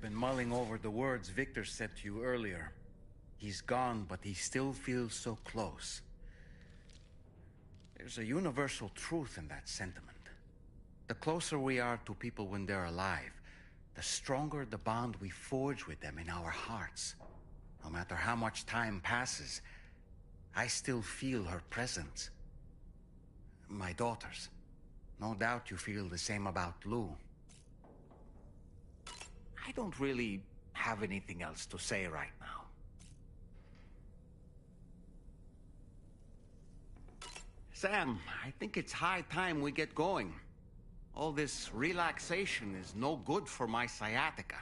been mulling over the words Victor said to you earlier. He's gone, but he still feels so close. There's a universal truth in that sentiment. The closer we are to people when they're alive, the stronger the bond we forge with them in our hearts. No matter how much time passes, I still feel her presence. My daughters. No doubt you feel the same about Lou. I don't really have anything else to say right now. Sam, I think it's high time we get going. All this relaxation is no good for my sciatica.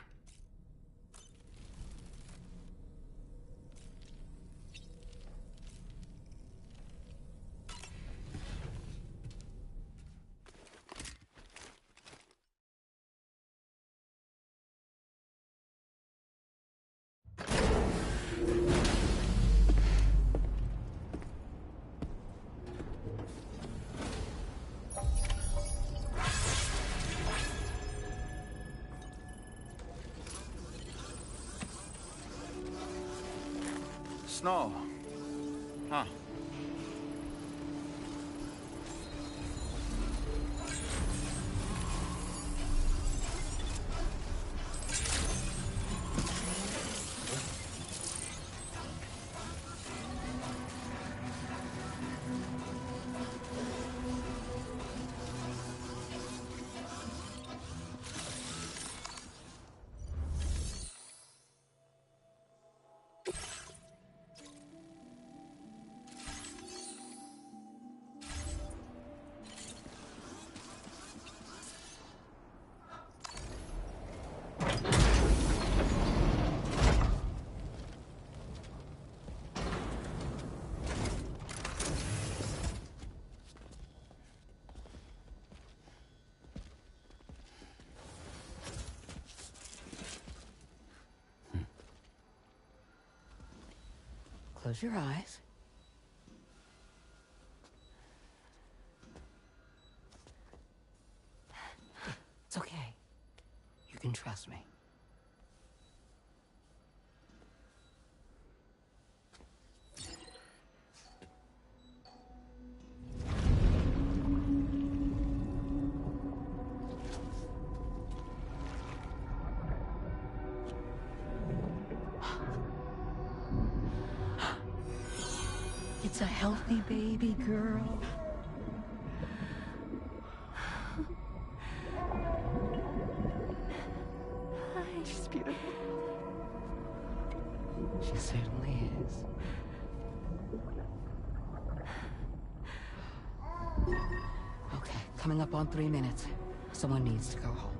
Snow. Huh. Close your eyes. It's okay. You can trust me. It's a healthy baby girl. She's beautiful. She certainly is. Okay, coming up on 3 minutes. Someone needs to go home.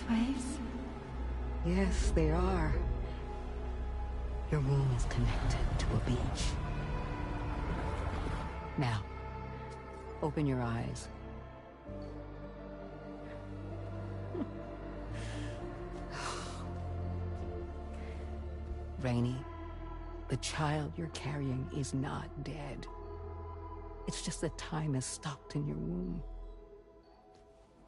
Waves? Yes, they are. Your womb is connected to a beach. Now, open your eyes. Rainy, the child you're carrying is not dead. It's just that time is stopped in your womb.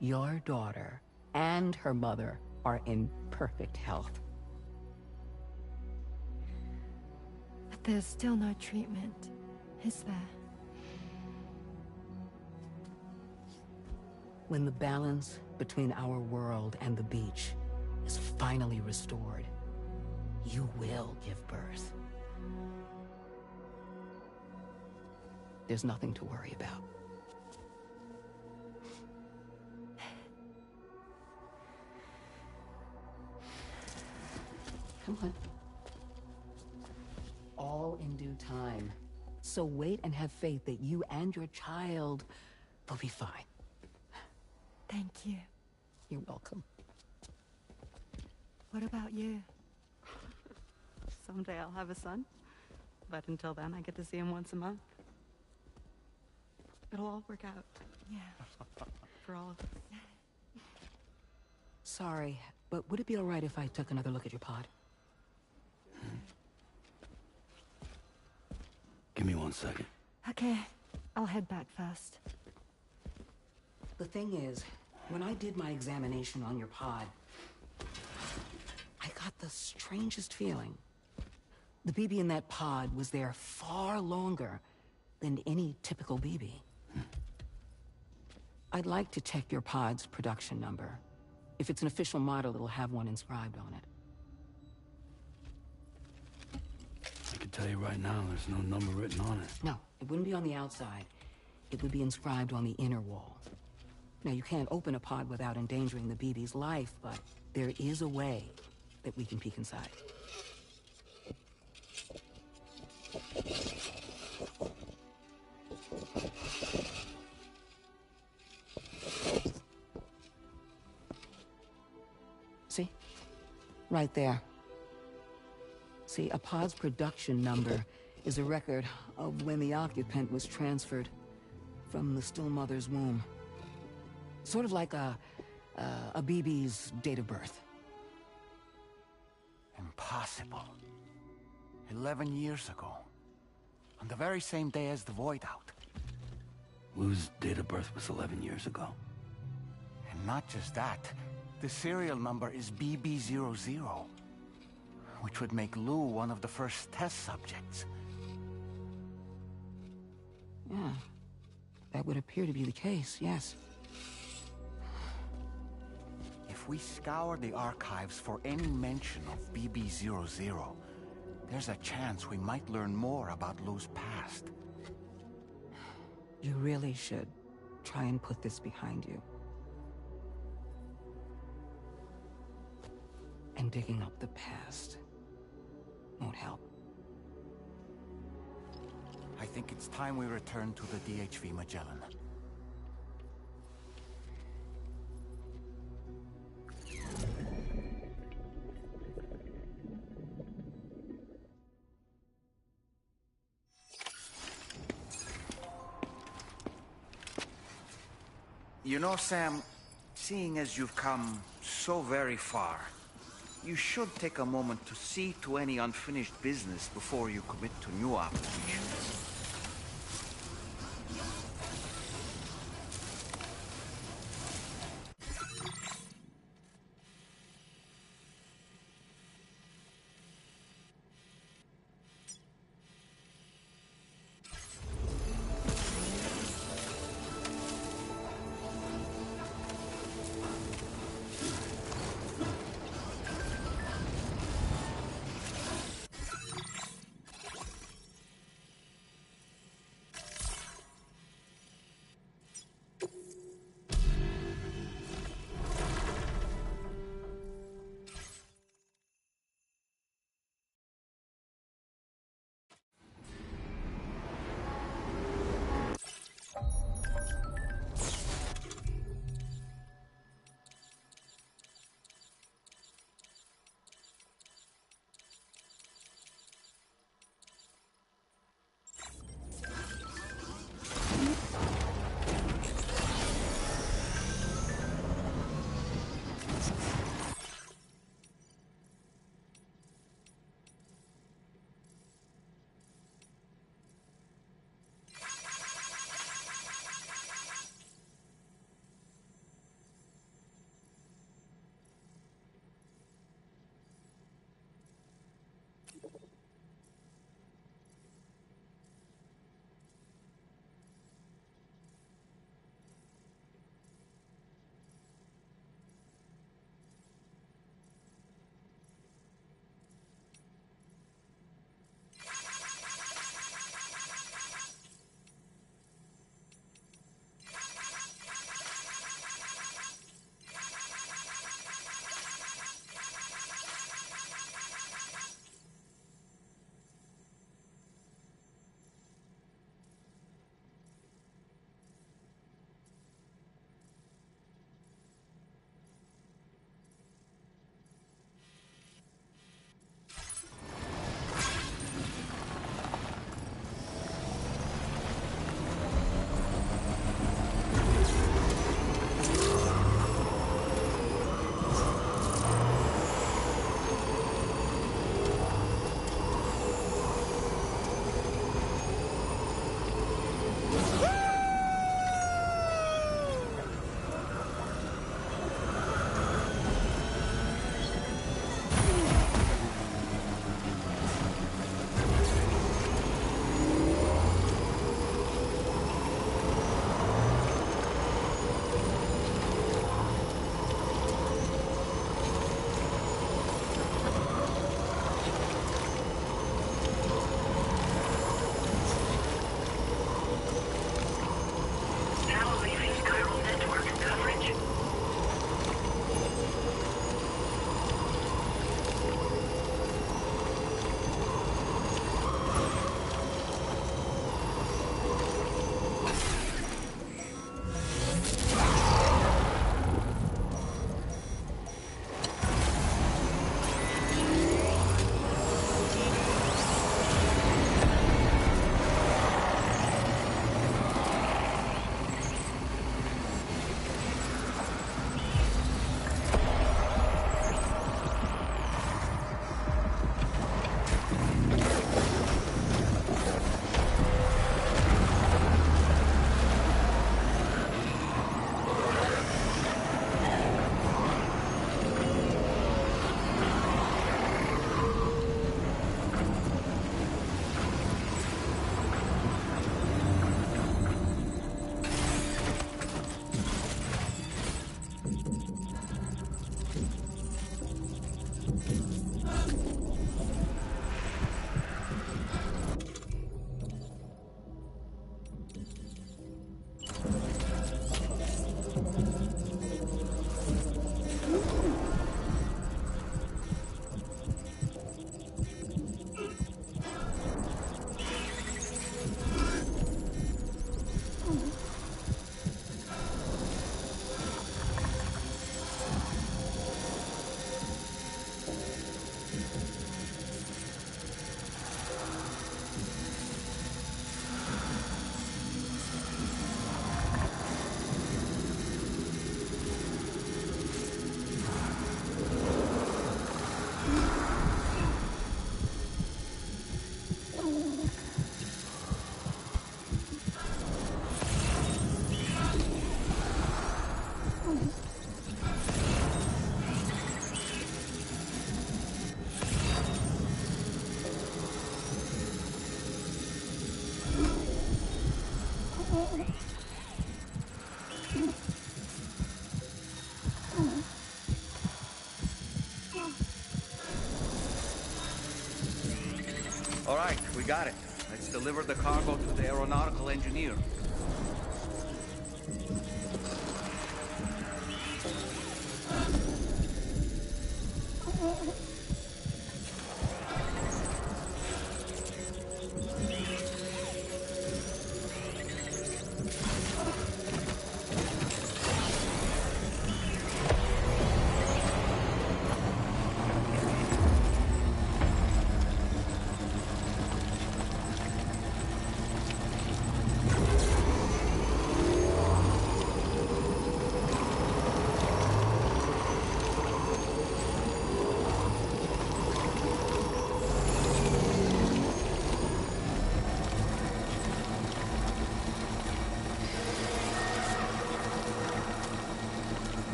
Your daughter and her mother are in perfect health. But there's still no treatment, is there? When the balance between our world and the beach is finally restored, you will give birth. There's nothing to worry about. Come on. All in due time. So wait and have faith that you and your child will be fine. Thank you. You're welcome. What about you? Someday I'll have a son, but until then I get to see him once a month. It'll all work out. Yeah. For all of us. sorry, but would it be all right if I took another look at your pod? Give me 1 second. Okay, I'll head back first. The thing is, when I did my examination on your pod, I got the strangest feeling. The BB in that pod was there far longer than any typical BB. I'd like to check your pod's production number. If it's an official model, it'll have one inscribed on it. I can tell you right now, there's no number written on it. No, it wouldn't be on the outside. It would be inscribed on the inner wall. Now, you can't open a pod without endangering the BB's life, but there is a way that we can peek inside. See? Right there. See, a pod's production number is a record of when the occupant was transferred from the still mother's womb. Sort of like a BB's date of birth. Impossible. 11 years ago. On the very same day as the Void Out. Lou's date of birth was 11 years ago. And not just that, the serial number is BB00, which would make Lou one of the first test subjects. Yeah, that would appear to be the case, yes. If we scour the archives for any mention of BB00, there's a chance we might learn more about Lou's past. You really should try and put this behind you. And digging up the past won't help. I think it's time we return to the DHV Magellan. You know, Sam, seeing as you've come so very far, you should take a moment to see to any unfinished business before you commit to new obligations. All right, we got it. Let's deliver the cargo to the aeronautical engineer.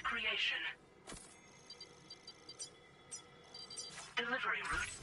Creation. Delivery route.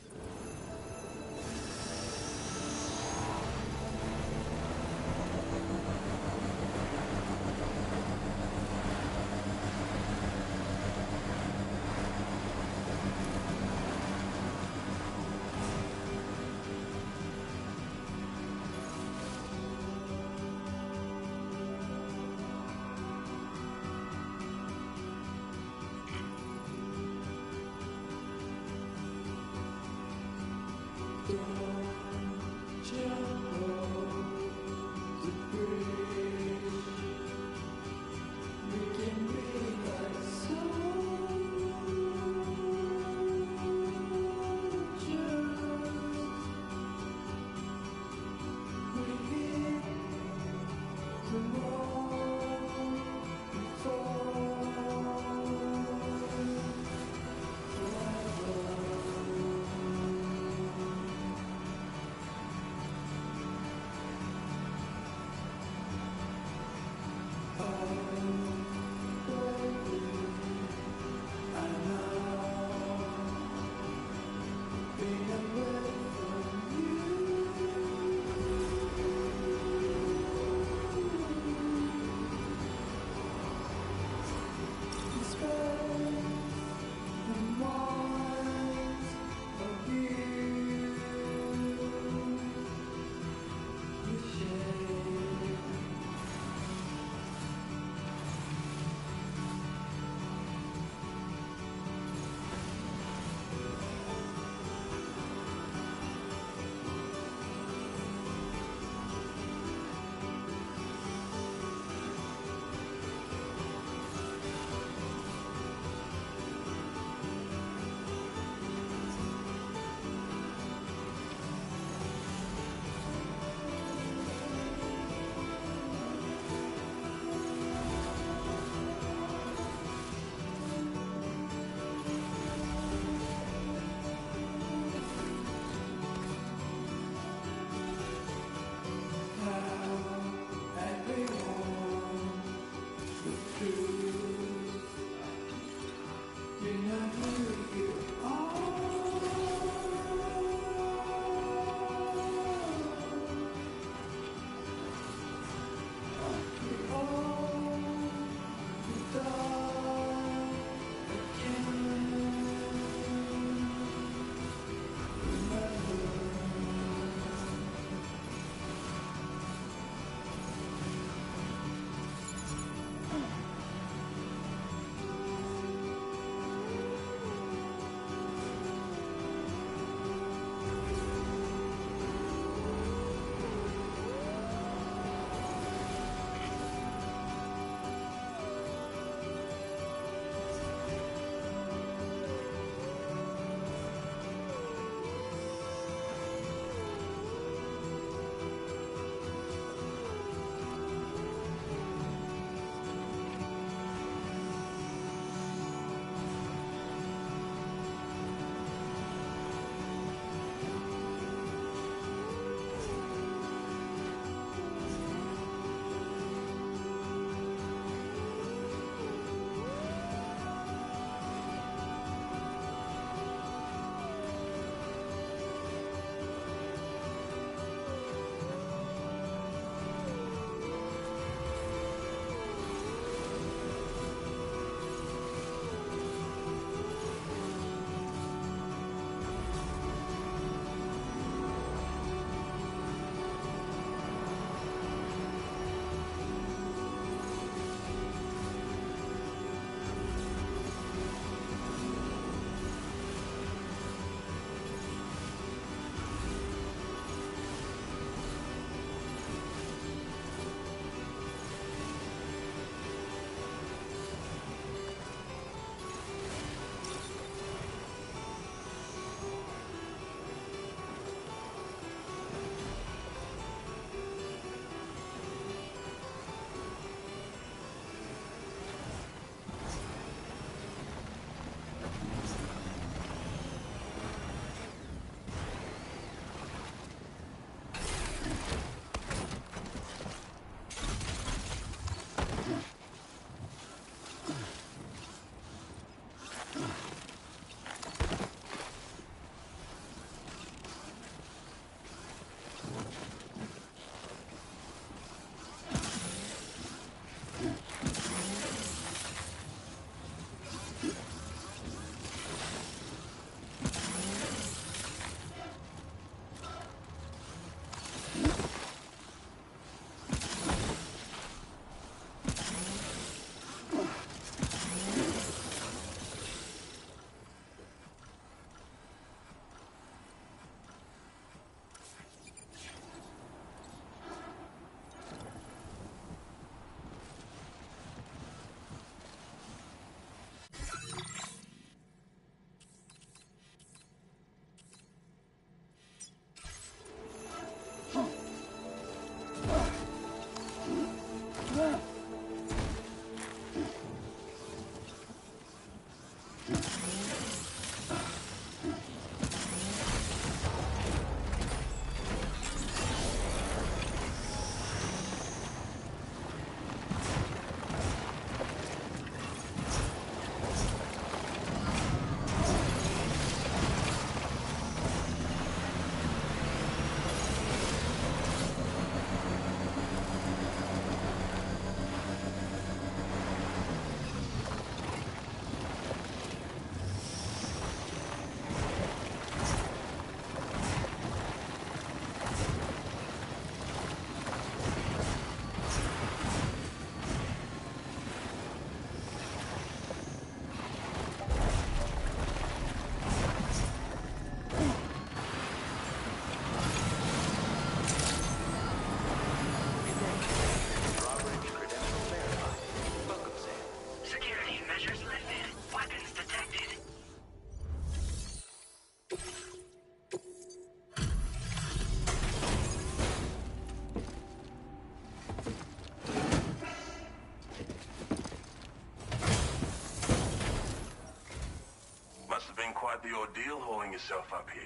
been quite the ordeal hauling yourself up here.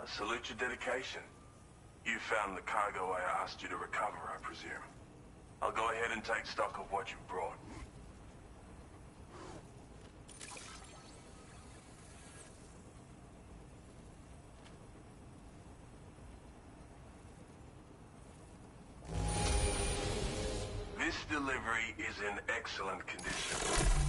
I salute your dedication. You found the cargo I asked you to recover, I presume. I'll go ahead and take stock of what you brought. This delivery is in excellent condition.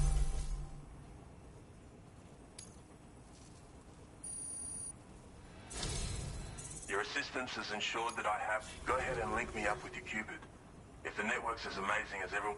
Your assistance has ensured that I have... Go ahead and link me up with your Cupid. If the network's as amazing as everyone...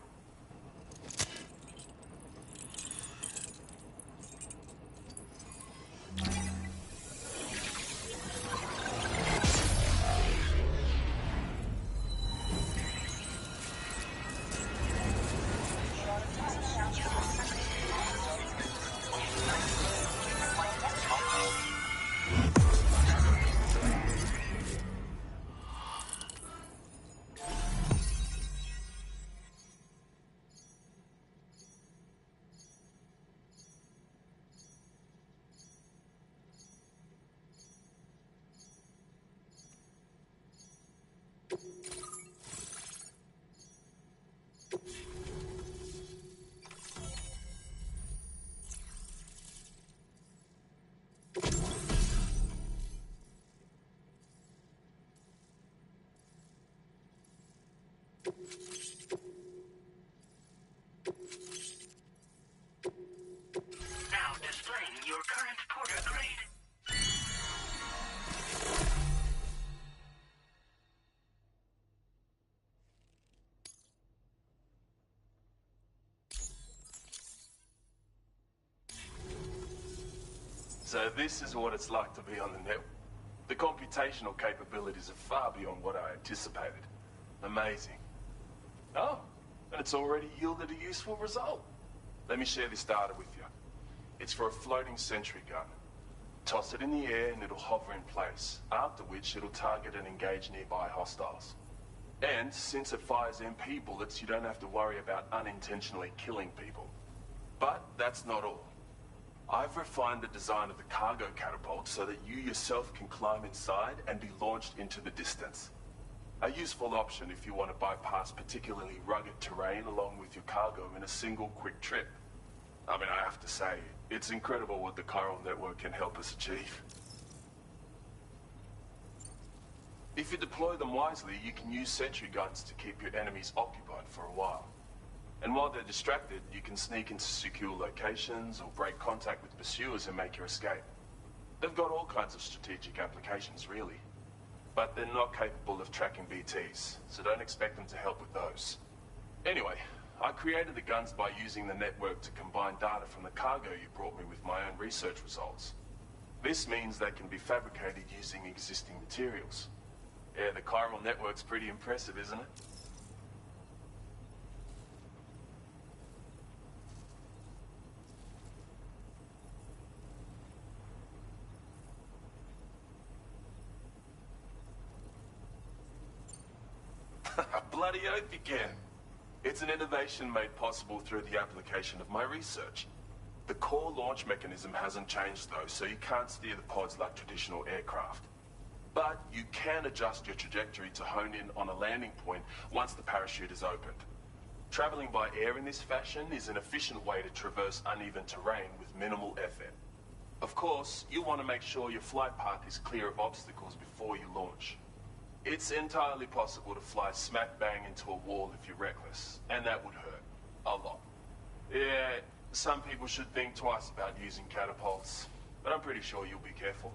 Now displaying your current porter grade. So this is what it's like to be on the network. The computational capabilities are far beyond what I anticipated. Amazing. Oh, and it's already yielded a useful result. Let me share this data with you. It's for a floating sentry gun. Toss it in the air and it'll hover in place, after which it'll target and engage nearby hostiles. And since it fires MP bullets, you don't have to worry about unintentionally killing people. But that's not all. I've refined the design of the cargo catapult so that you yourself can climb inside and be launched into the distance. A useful option if you want to bypass particularly rugged terrain along with your cargo in a single quick trip. I mean, I have to say, it's incredible what the chiral network can help us achieve. If you deploy them wisely, you can use sentry guns to keep your enemies occupied for a while. And while they're distracted, you can sneak into secure locations or break contact with pursuers and make your escape. They've got all kinds of strategic applications, really. But they're not capable of tracking BTs, so don't expect them to help with those. Anyway, I created the guns by using the network to combine data from the cargo you brought me with my own research results. This means they can be fabricated using existing materials. Yeah, the chiral network's pretty impressive, isn't it? Bloody oath you can. It's an innovation made possible through the application of my research. The core launch mechanism hasn't changed though, so you can't steer the pods like traditional aircraft. But you can adjust your trajectory to hone in on a landing point once the parachute is opened. Traveling by air in this fashion is an efficient way to traverse uneven terrain with minimal effort. Of course, you want to make sure your flight path is clear of obstacles before you launch. It's entirely possible to fly smack bang into a wall if you're reckless, and that would hurt. A lot. Yeah, some people should think twice about using catapults, but I'm pretty sure you'll be careful.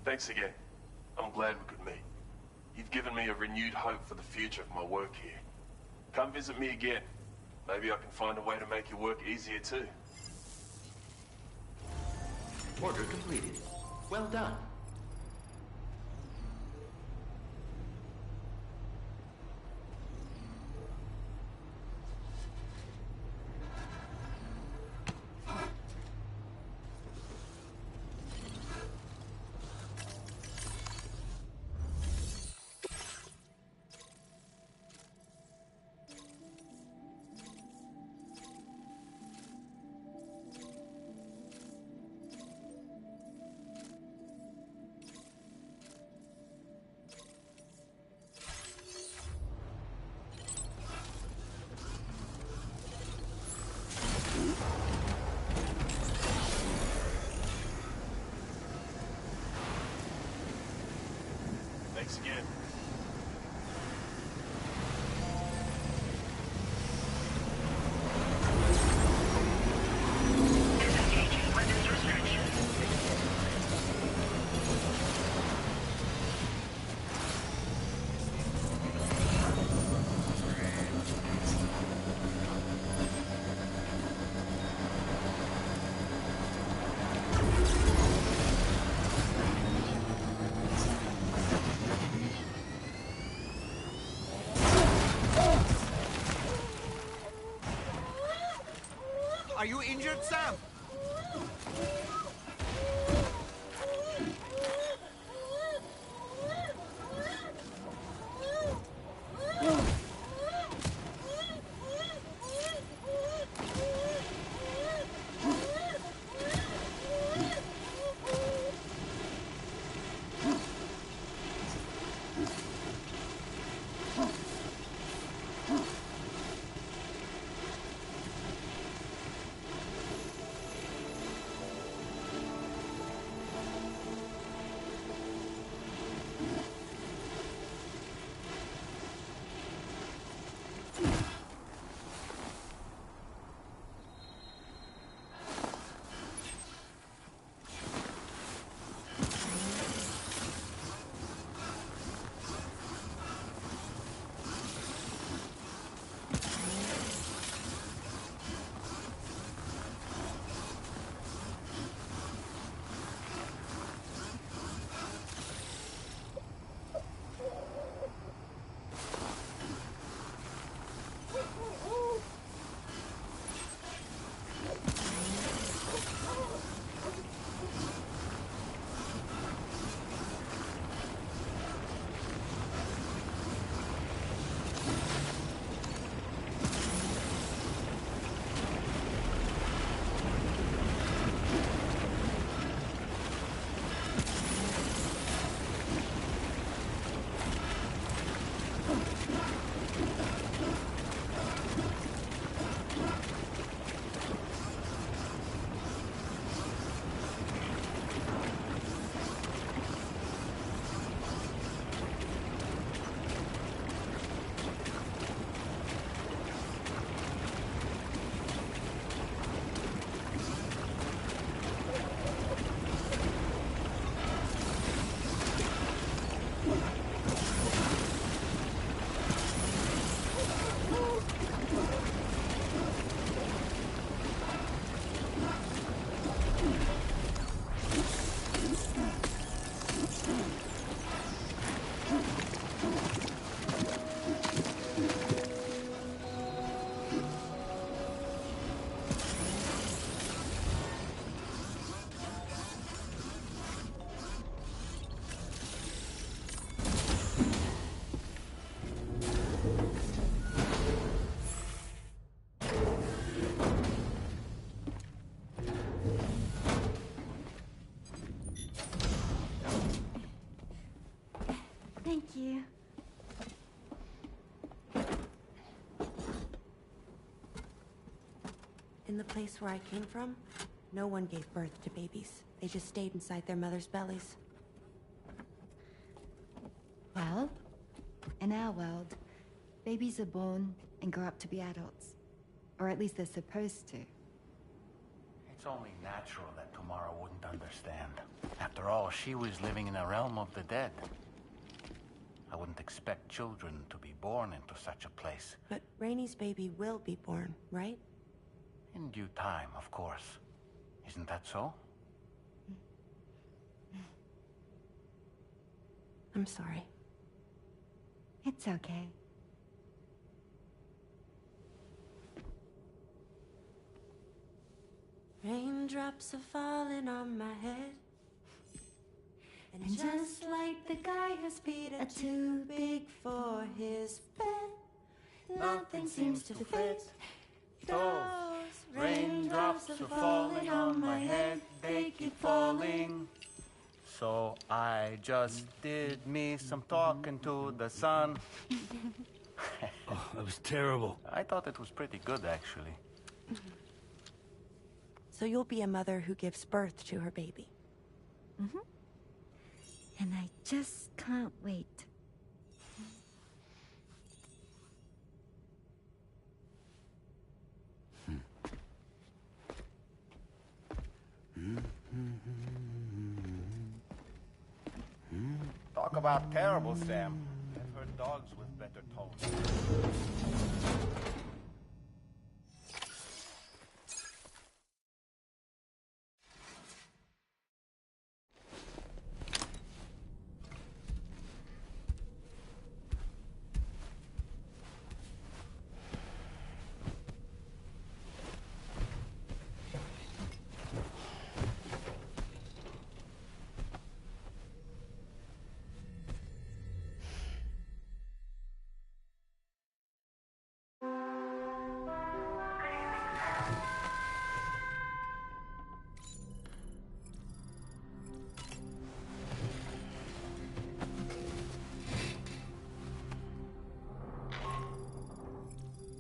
Thanks again. I'm glad we could meet. You've given me a renewed hope for the future of my work here. Come visit me again. Maybe I can find a way to make your work easier too. Order completed. Well done. Thanks again. Disengaging weapons restriction. Are you injured, Sam? Thank you. In the place where I came from, no one gave birth to babies. They just stayed inside their mothers' bellies. Well, in our world, babies are born and grow up to be adults. Or at least they're supposed to. It's only natural that Tamara wouldn't understand. After all, she was living in a realm of the dead. I wouldn't expect children to be born into such a place. But Rainey's baby will be born, right? In due time, of course. Isn't that so? I'm sorry. It's okay. Raindrops are falling on my head. And just like the guy whose feet are too big for his bed, nothing seems to fit. Those raindrops are falling on my head, they keep falling. So I just did me some talking to the sun. Oh, that was terrible. I thought it was pretty good, actually. So you'll be a mother who gives birth to her baby. And I just can't wait. Talk about terrible, Sam. I've heard dogs with better tones.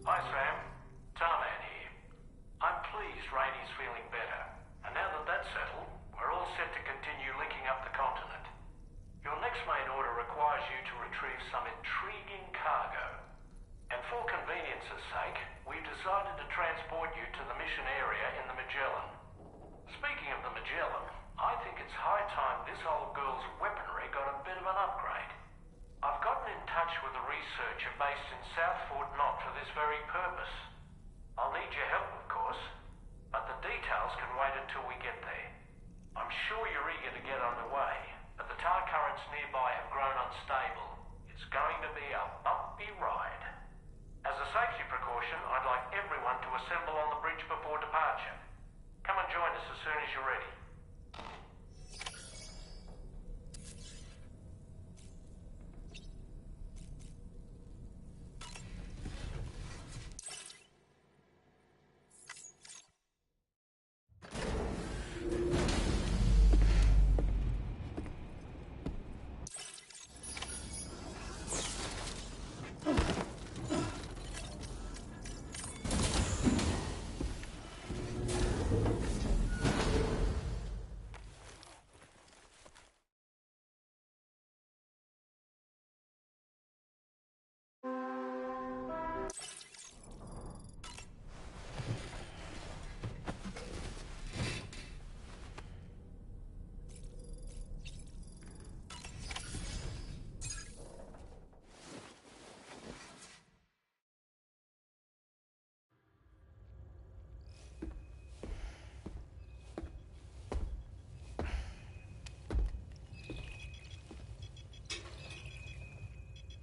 Hi, Sam. Tarman here. I'm pleased Rainey's feeling better. And now that that's settled, we're all set to continue linking up the continent. Your next main order requires you to retrieve some intriguing cargo. And for convenience's sake, we've decided to transport you to the mission area in the Magellan. Speaking of the Magellan, I think it's high time this old girl's weaponry got a bit of an upgrade. I've gotten in touch with a researcher based in South Fort Knott for this very purpose. I'll need your help, of course, but the details can wait until we get there. I'm sure you're eager to get underway, but the tar currents nearby have grown unstable. It's going to be a bumpy ride. As a safety precaution, I'd like everyone to assemble on the bridge before departure. Come and join us as soon as you're ready.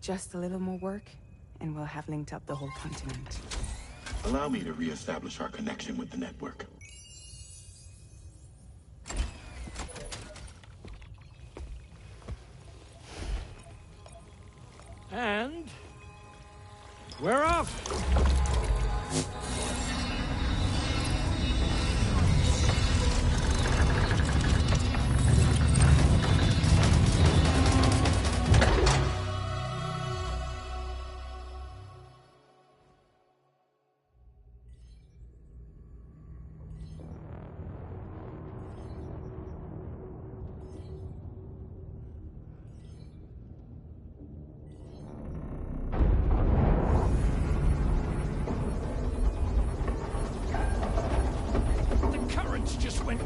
Just a little more work, and we'll have linked up the whole continent. Allow me to reestablish our connection with the network. And we're off!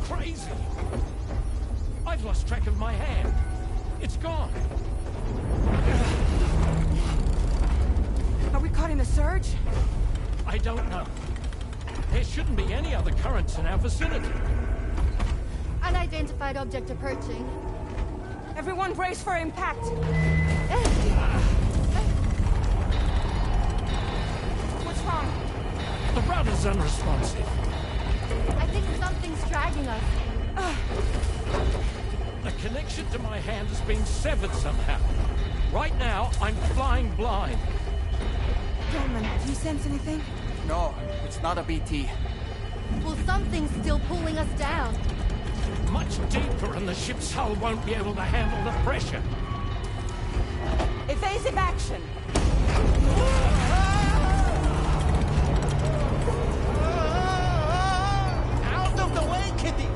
Crazy! I've lost track of my hand. It's gone. Are we caught in a surge? I don't know. There shouldn't be any other currents in our vicinity. Unidentified object approaching. Everyone brace for impact. What's wrong? The rudder's unresponsive. I think something's dragging us. The connection to my hand has been severed somehow. Right now, I'm flying blind. Gentlemen, do you sense anything? No, it's not a BT. Well, something's still pulling us down. Much deeper and the ship's hull won't be able to handle the pressure. Evasive action! Out of the way, Kitty!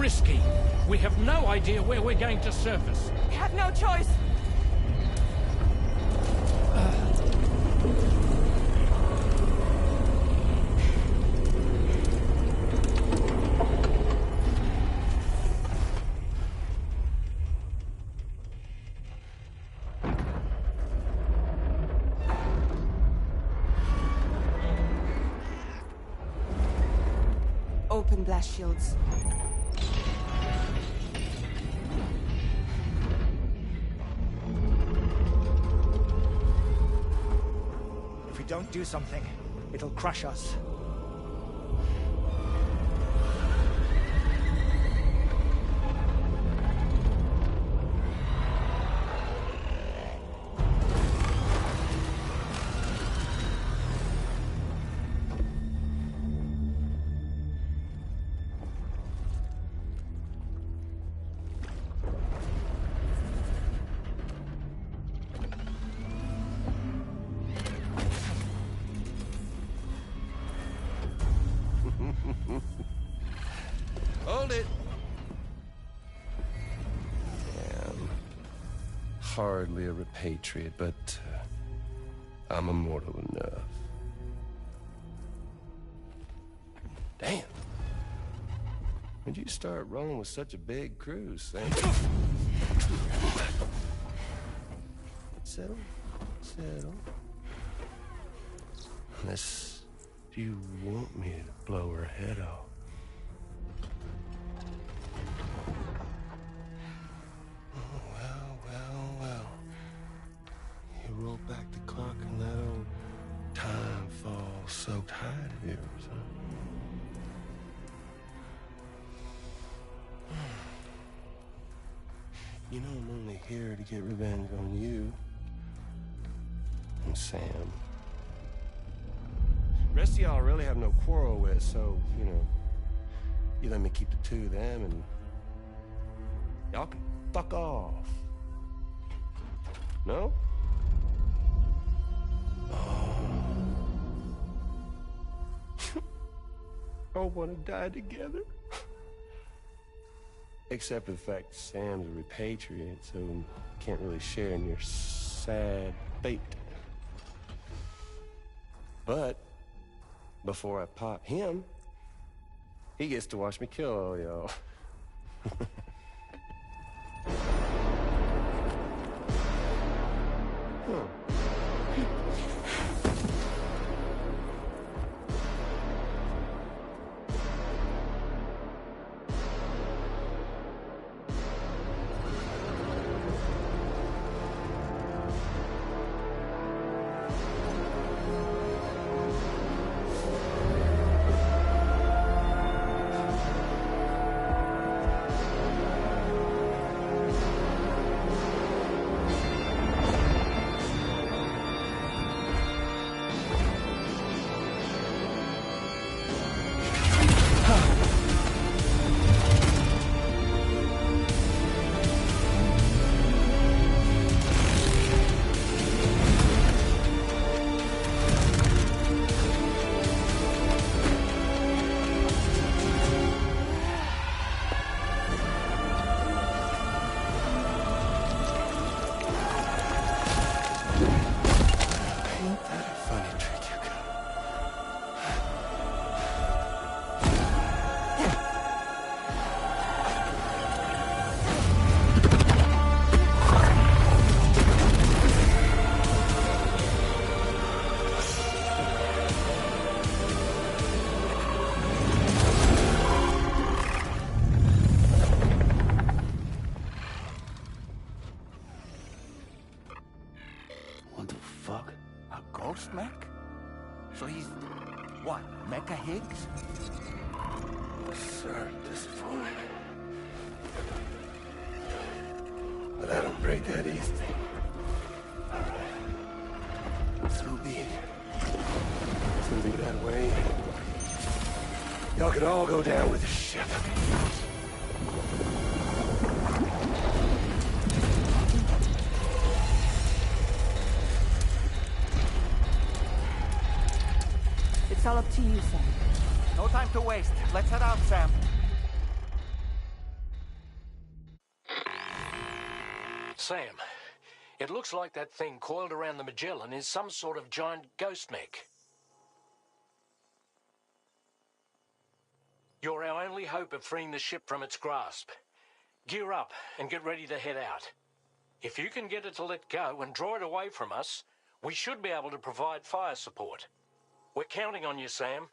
risky. We have no idea where we're going to surface. We have no choice. Open blast shields. If we don't do something, it'll crush us. Hold it. I'm hardly a repatriate, but I'm immortal enough. Damn. When'd you start rolling with such a big crew, Sam? Settle. Settle. Unless you want me to blow her head off. Well. You roll back the clock and that old time fall soaked hide of yours, huh? You know I'm only here to get revenge on you. And Sam. The rest of y'all I really have no quarrel with, so, you know, you let me keep the two of them and y'all can fuck off. No? All want to die together? Except for the fact Sam's a repatriate, so can't really share in your sad fate. But before I pop him, he gets to watch me kill all y'all. Mech? So he's, what, Mecha Higgs? Sorry to disappoint. But I don't break that easy. So be it. It's gonna be that way. Y'all could all go down with the ship. It's all up to you, Sam. No time to waste. Let's head out, Sam. Sam, it looks like that thing coiled around the Magellan is some sort of giant ghost mech. You're our only hope of freeing the ship from its grasp. Gear up and get ready to head out. If you can get it to let go and draw it away from us, we should be able to provide fire support. We're counting on you, Sam.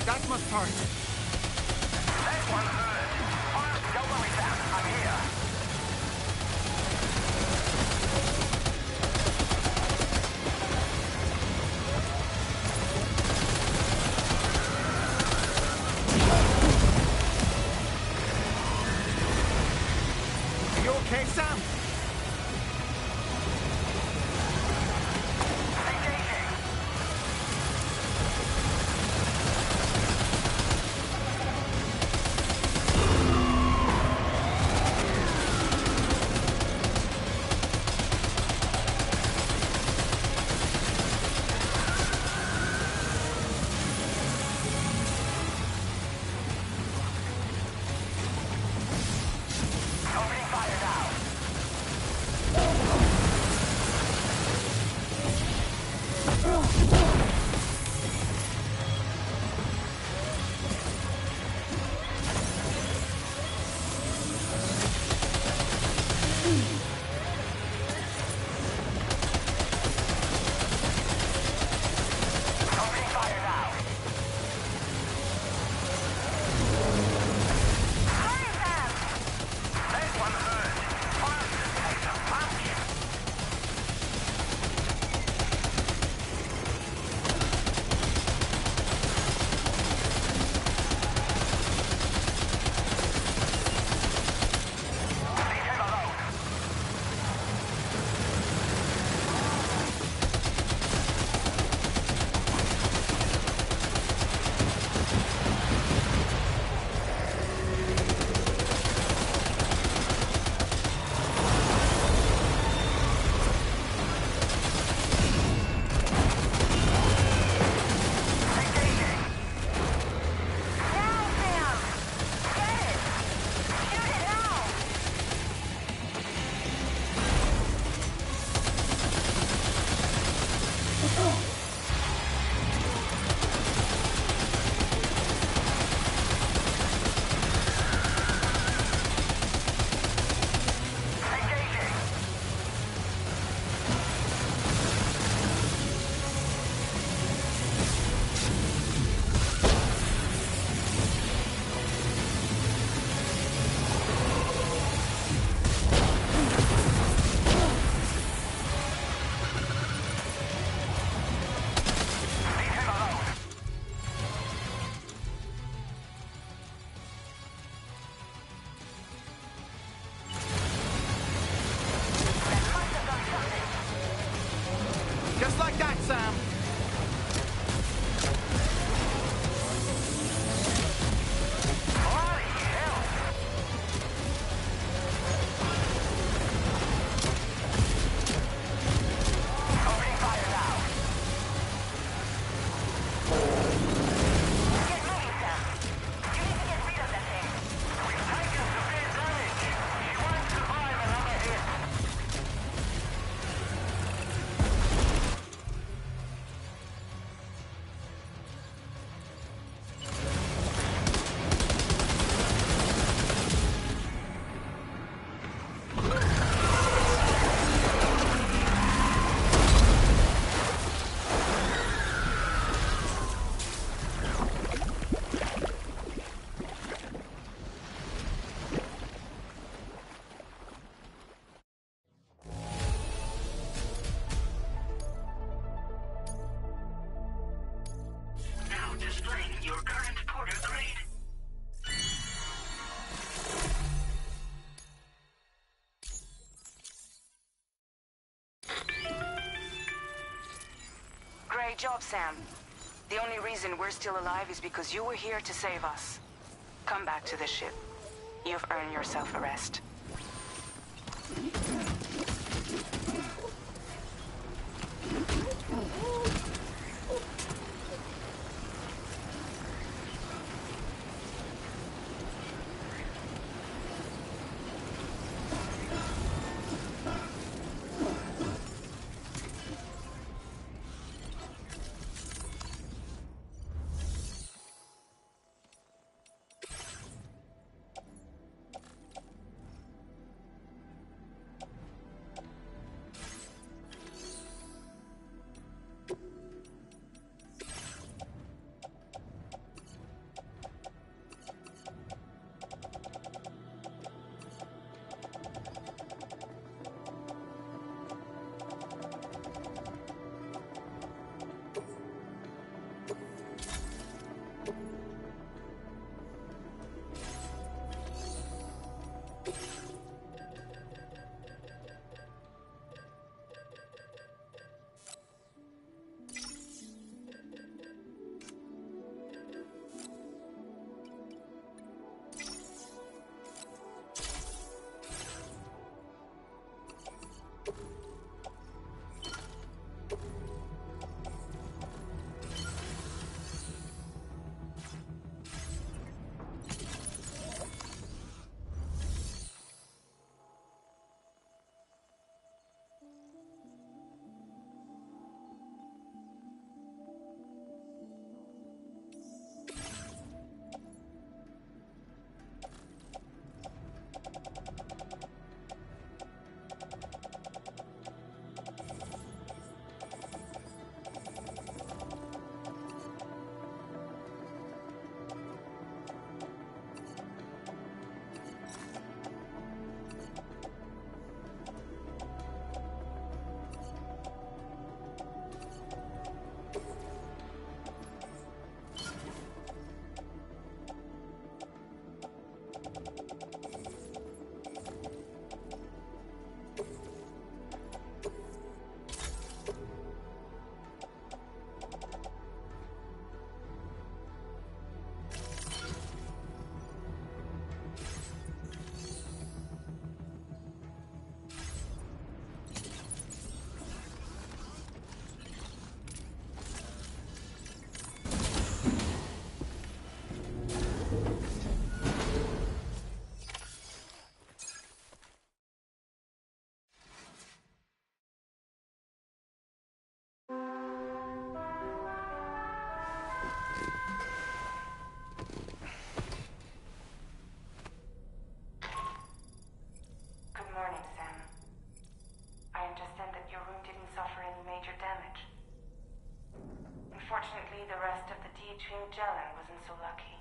That must hurt. That one hurt. Don't worry, Sam. I'm here. You okay, Sam? Opening fire now. Sam. The only reason we're still alive is because you were here to save us. Come back to the ship. You've earned yourself a rest. Unfortunately, the rest of the Magellan wasn't so lucky.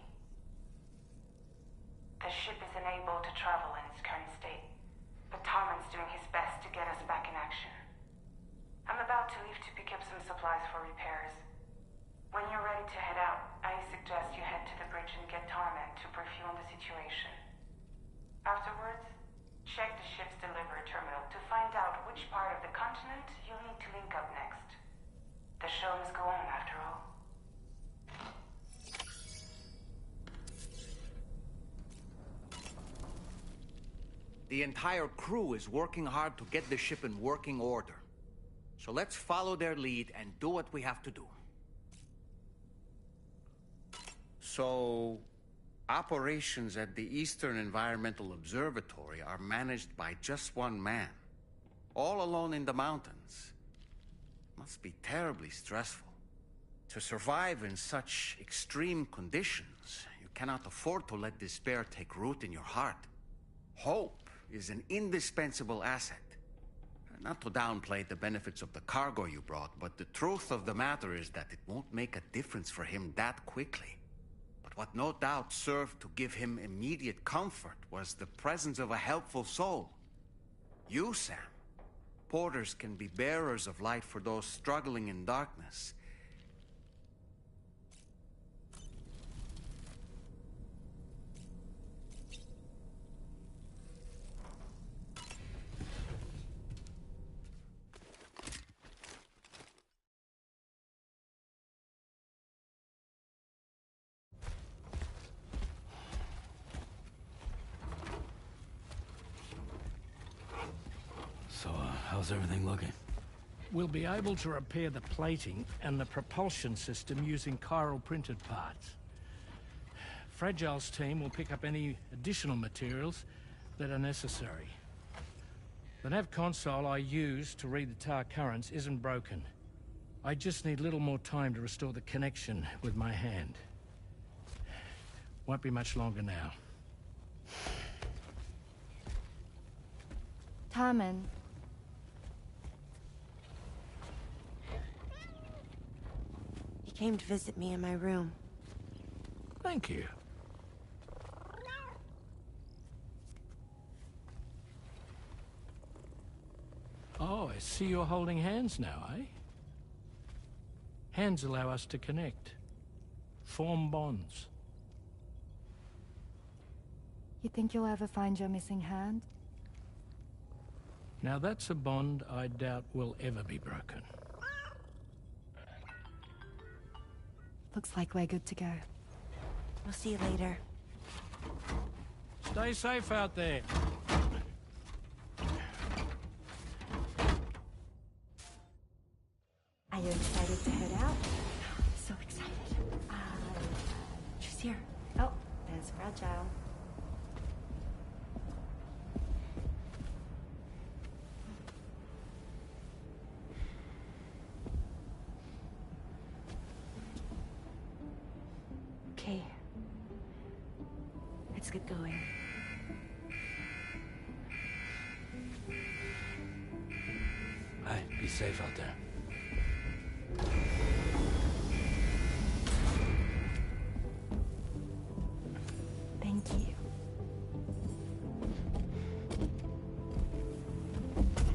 The ship is unable to travel in its current state, but Tarman's doing his best to get us back in action. I'm about to leave to pick up some supplies for repairs. When you're ready to head out, I suggest you head to the bridge and get Tarman to brief you on the situation. Afterwards, check the ship's delivery terminal to find out which part of the continent you'll need to link up next. The show must go on, after all. The entire crew is working hard to get the ship in working order. So let's follow their lead and do what we have to do. So, operations at the Eastern Environmental Observatory are managed by just one man, all alone in the mountains. Must be terribly stressful. To survive in such extreme conditions, you cannot afford to let despair take root in your heart. Hope is an indispensable asset. Not to downplay the benefits of the cargo you brought, but the truth of the matter is that it won't make a difference for him that quickly. But what no doubt served to give him immediate comfort was the presence of a helpful soul. You, Sam. Porters can be bearers of light for those struggling in darkness. how's everything looking? We'll be able to repair the plating and the propulsion system using chiral printed parts. Fragile's team will pick up any additional materials that are necessary. The nav console I use to read the tower currents isn't broken. I just need a little more time to restore the connection with my hand. Won't be much longer now. Tarman. He came to visit me in my room. Thank you. Oh, I see you're holding hands now, eh? Hands allow us to connect. Form bonds. You think you'll ever find your missing hand? Now that's a bond I doubt will ever be broken. Looks like we're good to go. We'll see you later. Stay safe out there. Are you excited to head out? So excited. She's here. Oh, there's Fragile. Okay. Let's get going. Hey, be safe out there. Thank you.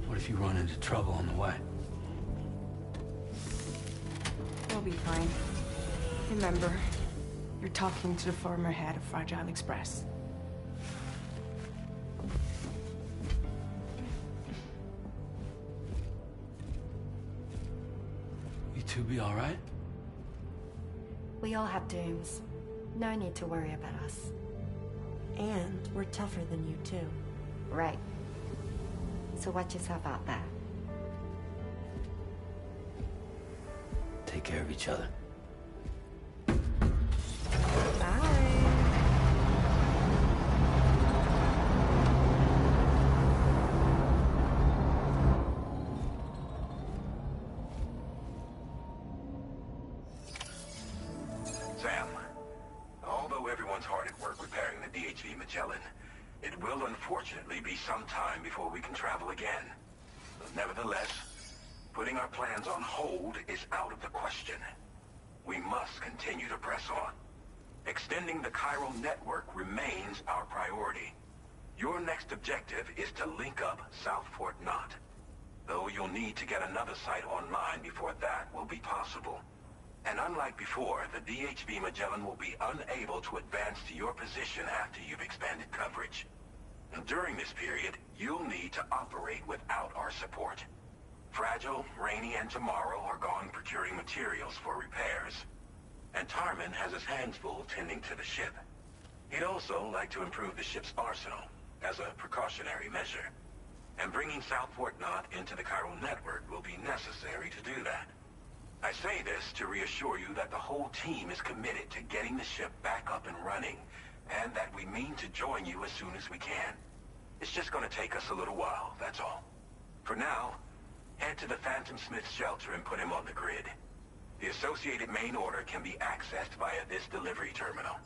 What if you run into trouble on the way? You'll be fine. Remember, you're talking to the former head of Fragile Express. You two be all right? We all have dooms. No need to worry about us. And we're tougher than you, too. Right. So watch yourself out there. Take care of each other. Sam, although everyone's hard at work repairing the DHV Magellan, it will unfortunately be some time before we can travel again. Nevertheless, putting our plans on hold is out of the question. We must continue to press on. Extending the chiral network remains our priority. Your next objective is to link up South Fort Knot. Though you'll need to get another site online before that will be possible. And unlike before, the DHV Magellan will be unable to advance to your position after you've expanded coverage. And during this period, you'll need to operate without our support. Fragile, Rainey, and Tomorrow are gone procuring materials for repairs. And Tarman has his hands full tending to the ship. He'd also like to improve the ship's arsenal, as a precautionary measure. And bringing South Fort Knot into the chiral network will be necessary to do that. I say this to reassure you that the whole team is committed to getting the ship back up and running, and that we mean to join you as soon as we can. It's just gonna take us a little while, that's all. For now, head to the Phantom Smith shelter and put him on the grid. The associated main order can be accessed via this delivery terminal.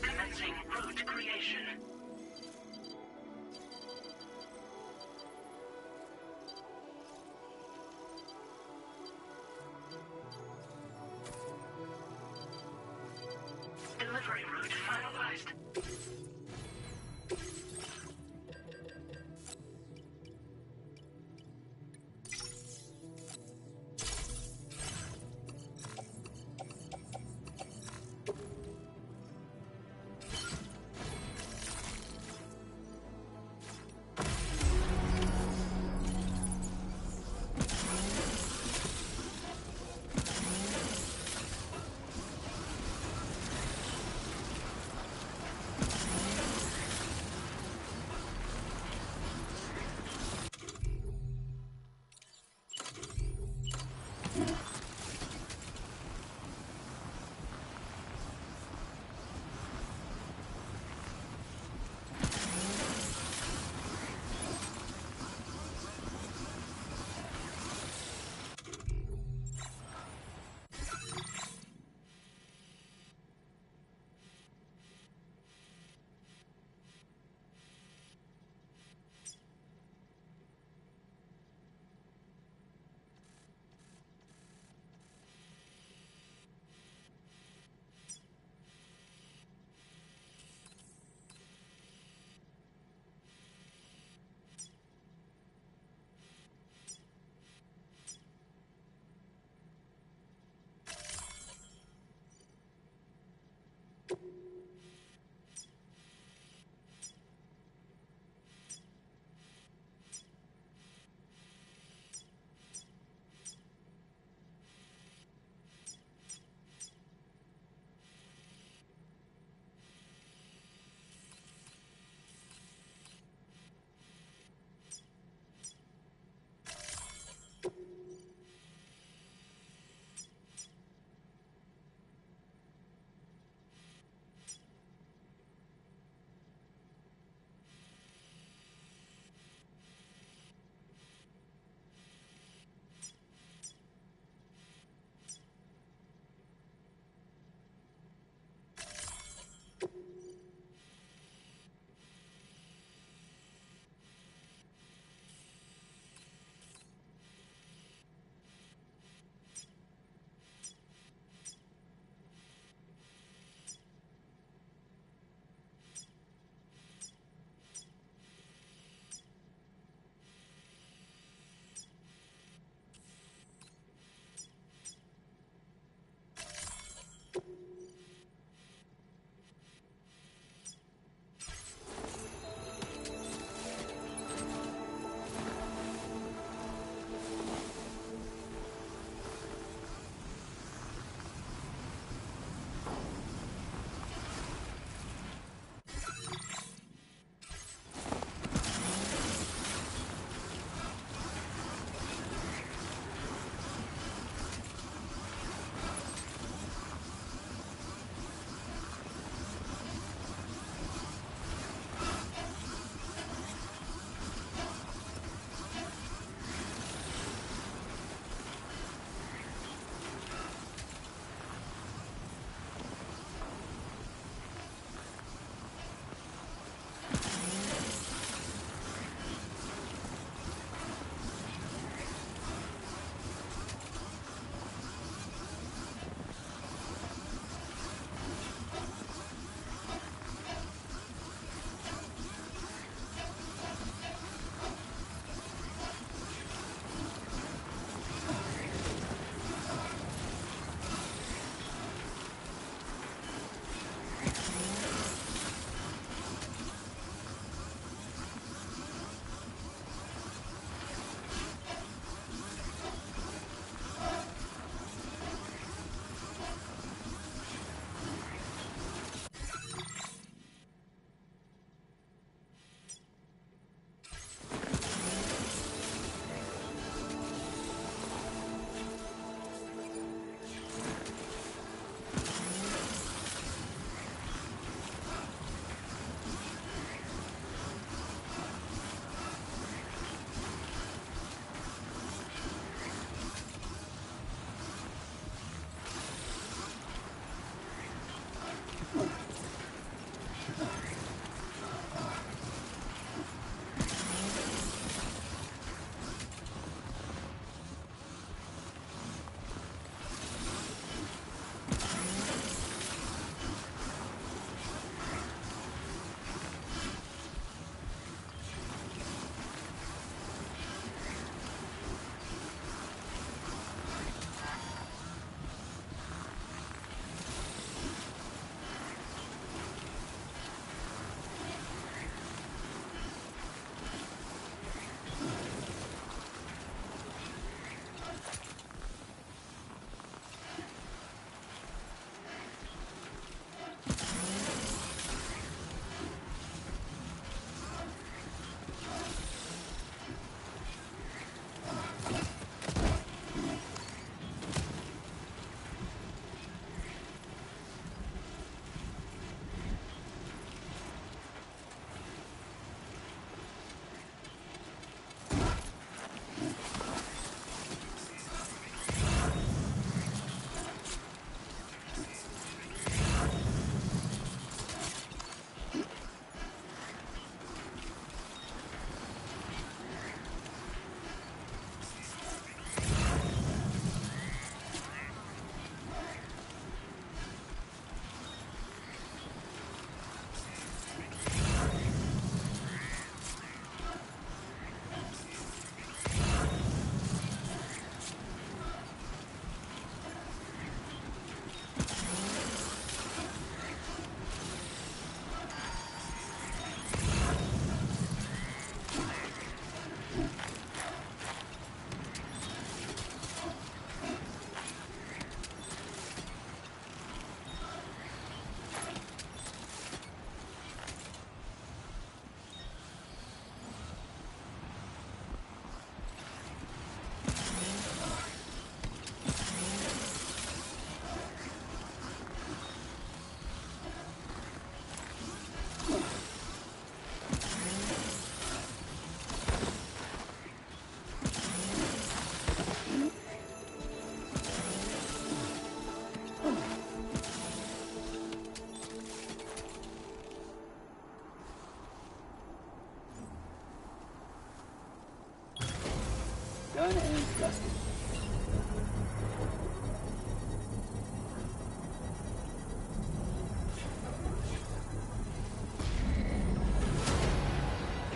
Commencing route creation. assist.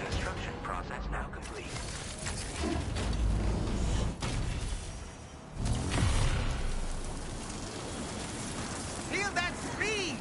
Construction process now complete. Feel that speed!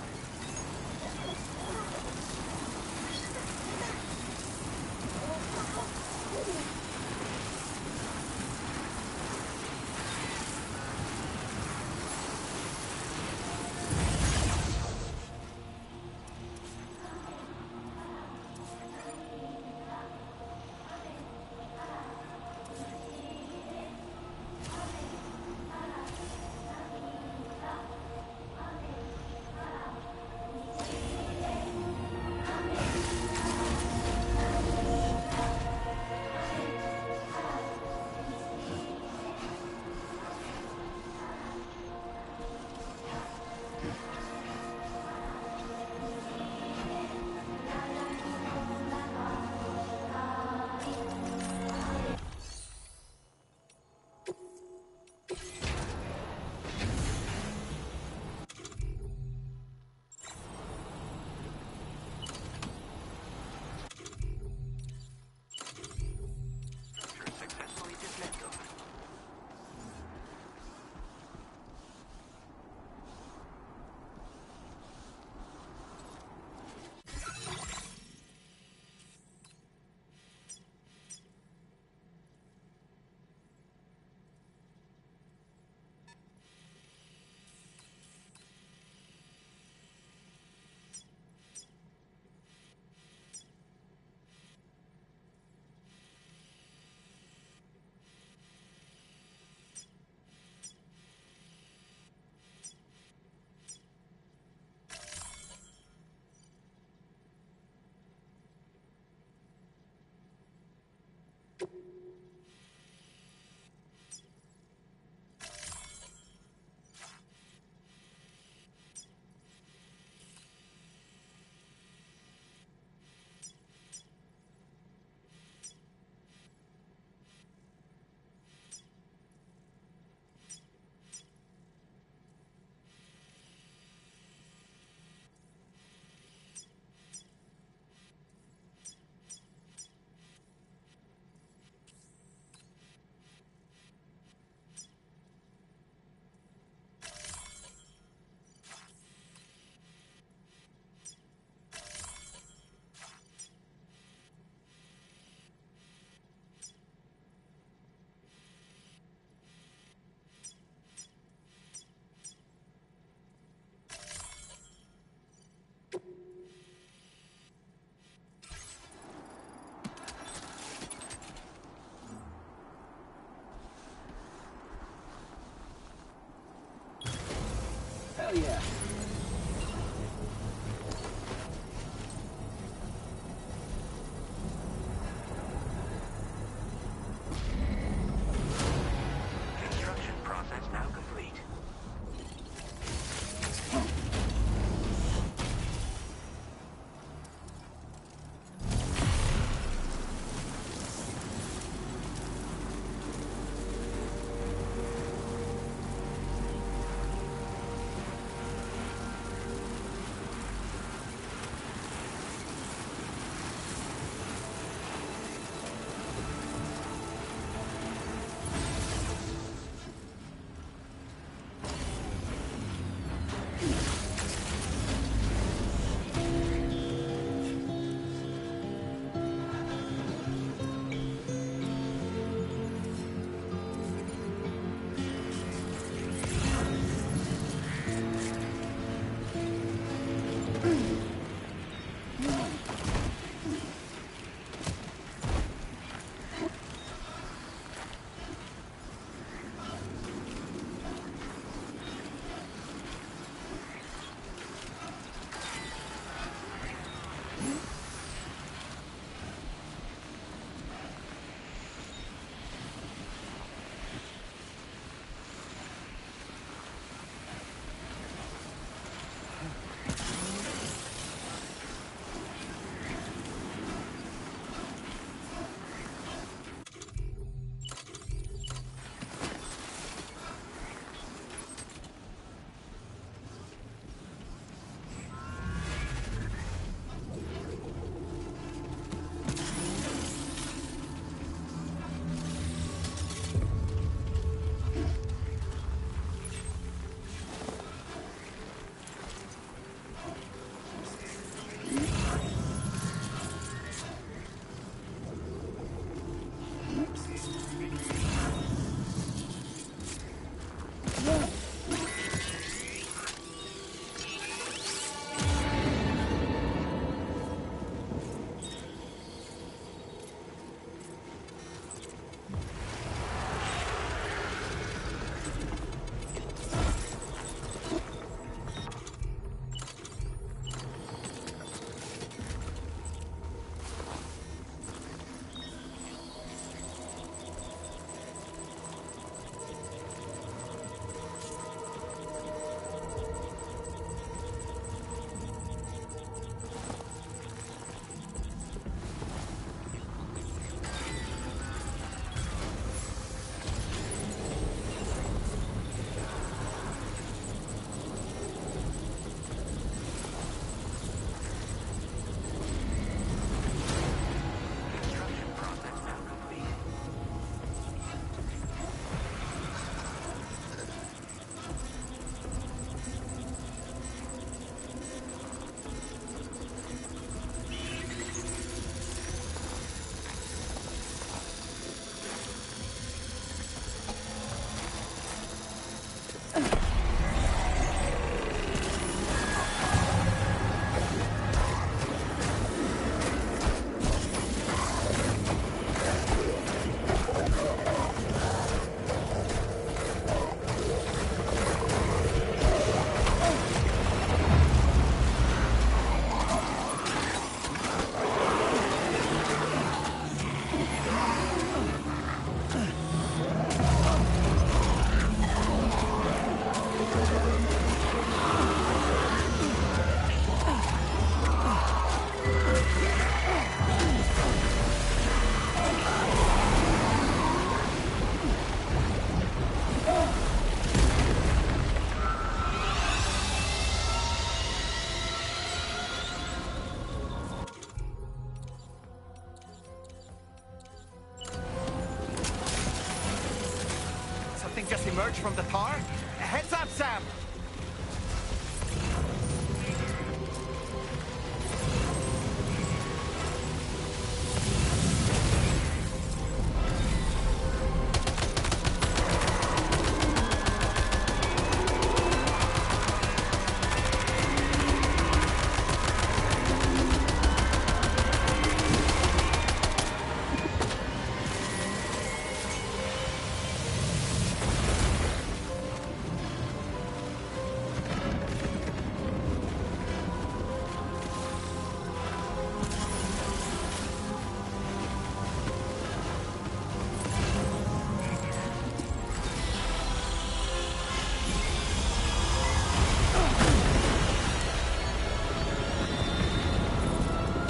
emerge from the car? Heads up, Sam!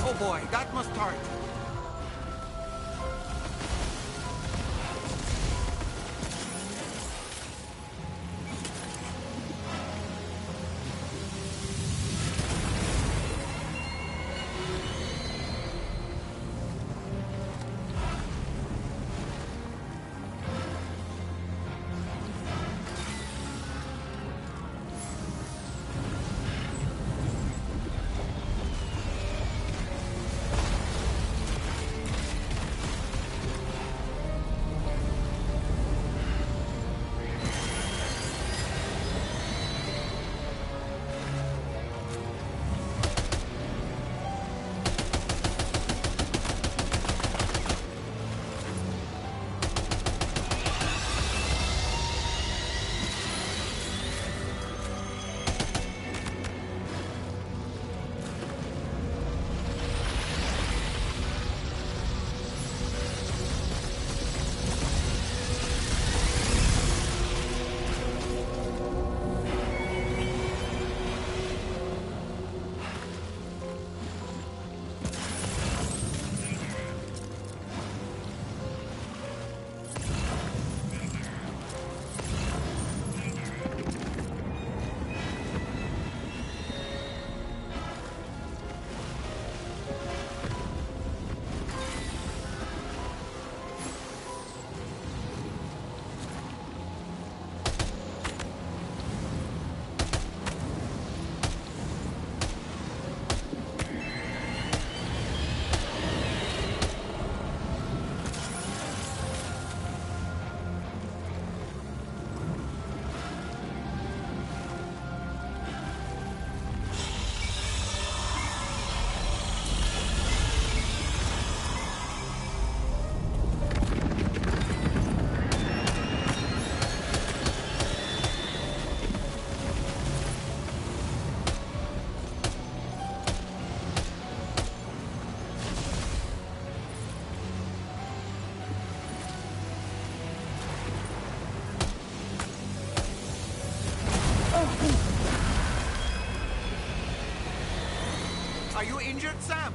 Oh boy, that must hurt. Are you injured, Sam?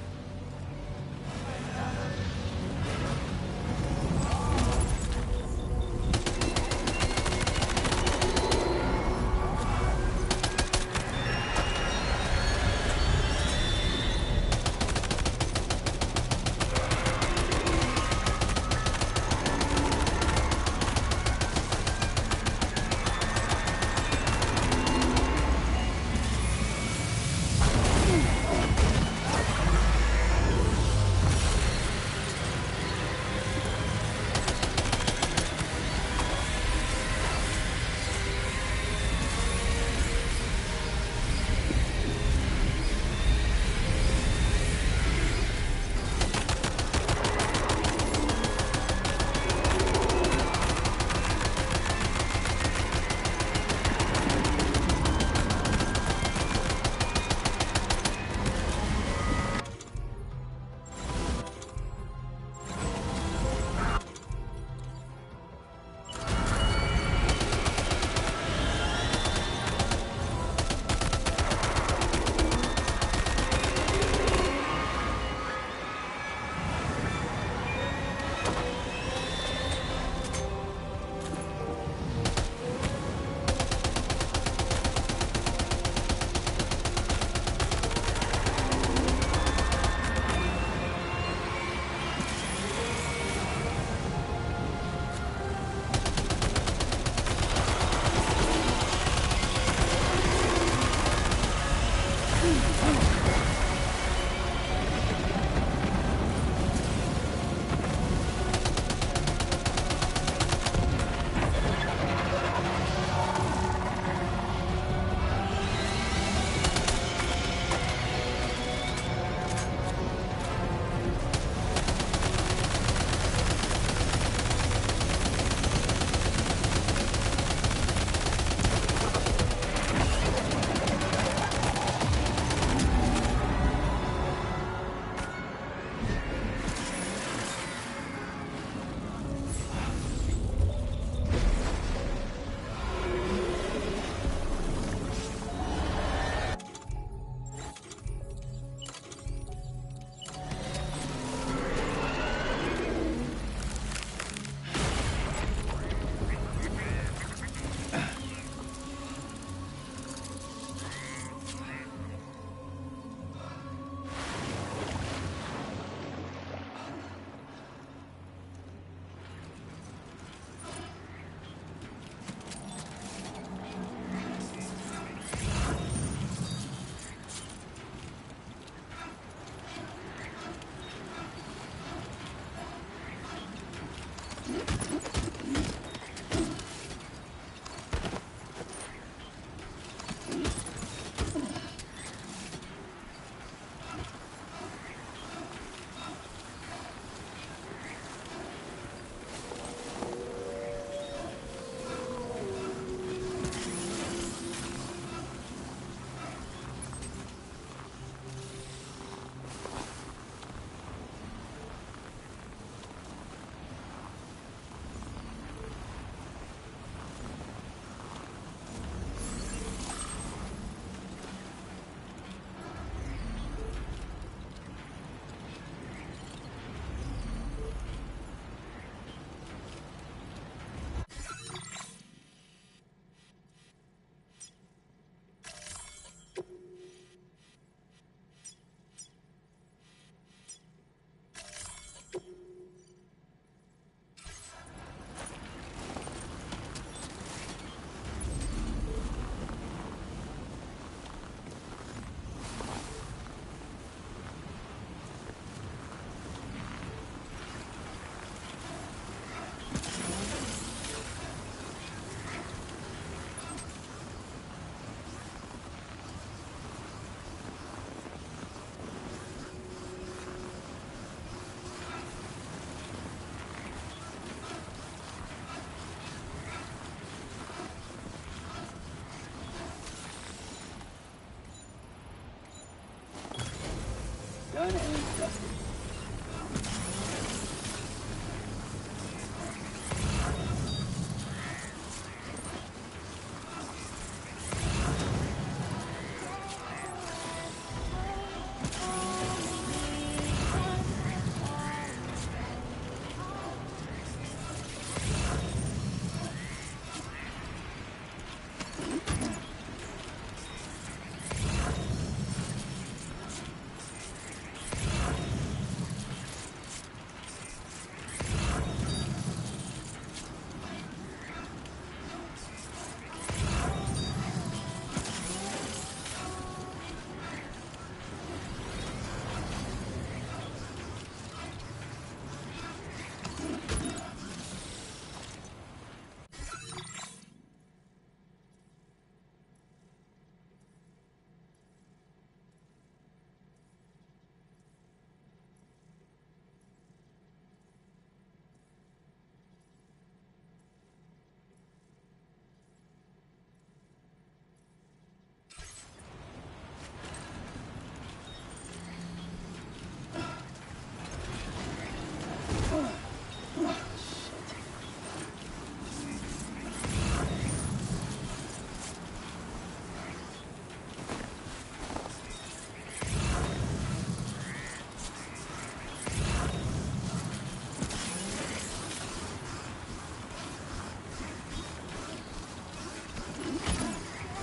Done and dusted.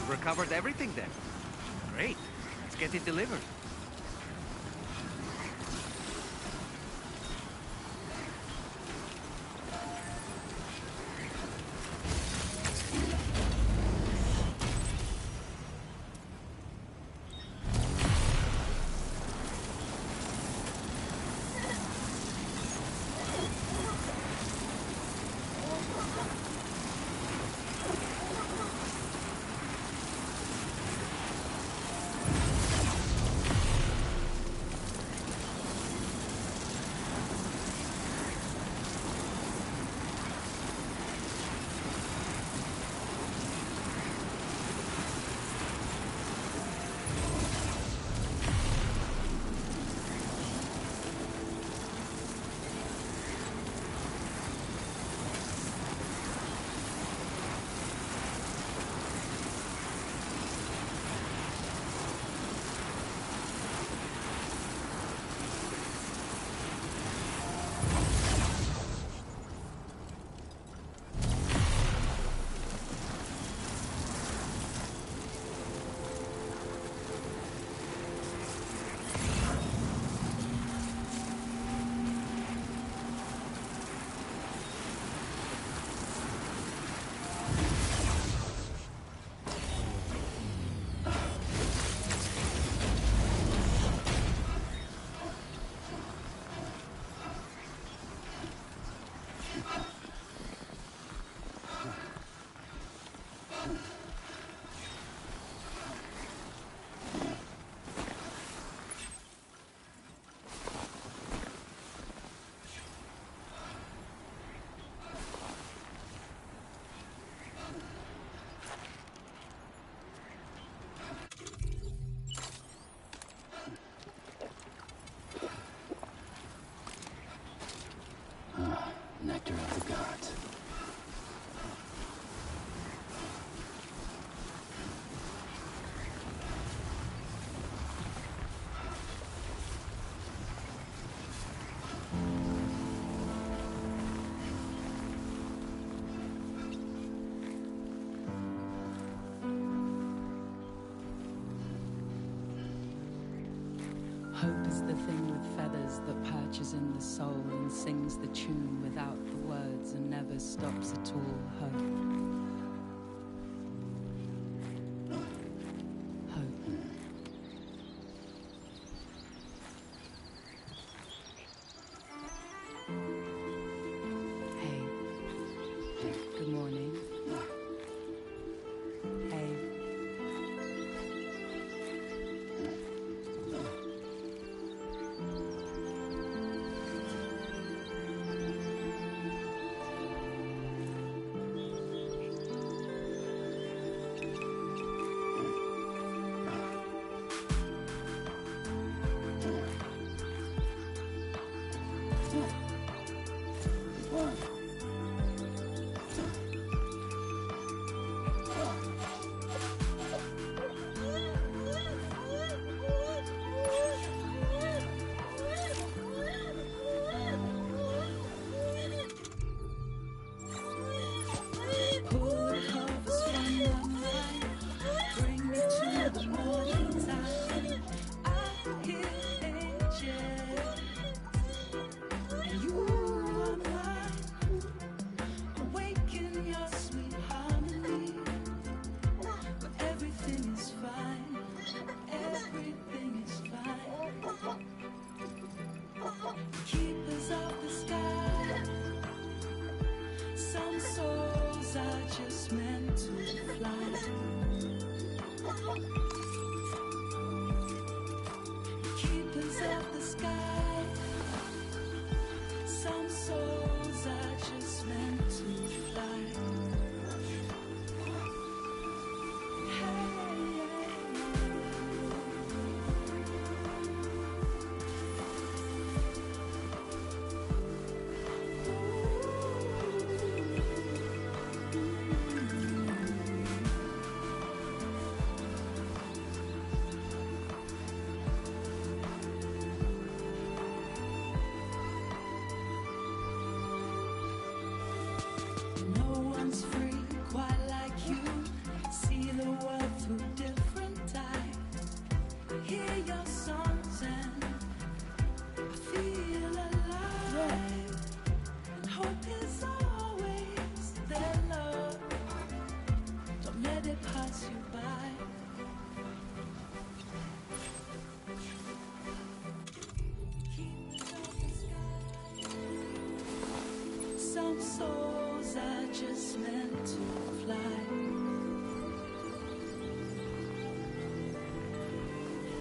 Recovered everything then. Great. Let's get it delivered. Nectar of the gods. Hope is the thing with feathers that perches in the soul and sings the tune without the words and never stops at all. Hope. Hey. Good morning. Hey. just meant to fly. Keepers of the sky. Some souls are just meant to fly. No one's free quite like you. See the world through different eyes. Hear your songs and I feel alive. Hope is always their love. Don't let it pass you by. Some souls are just meant to fly.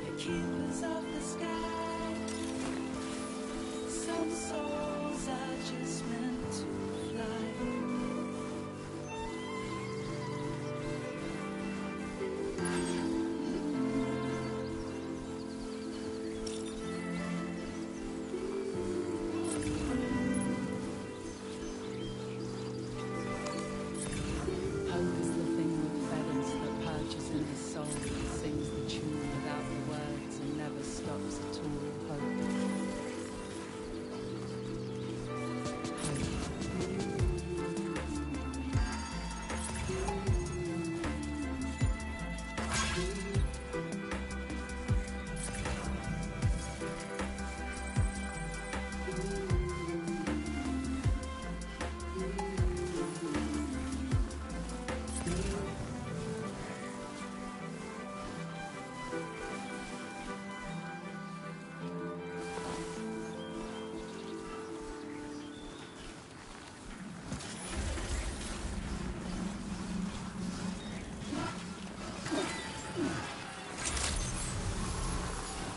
The keepers of the sky. Some souls are just meant to fly. Hope is the thing with feathers that perches in the soul and sings the tune without the words and never stops at all.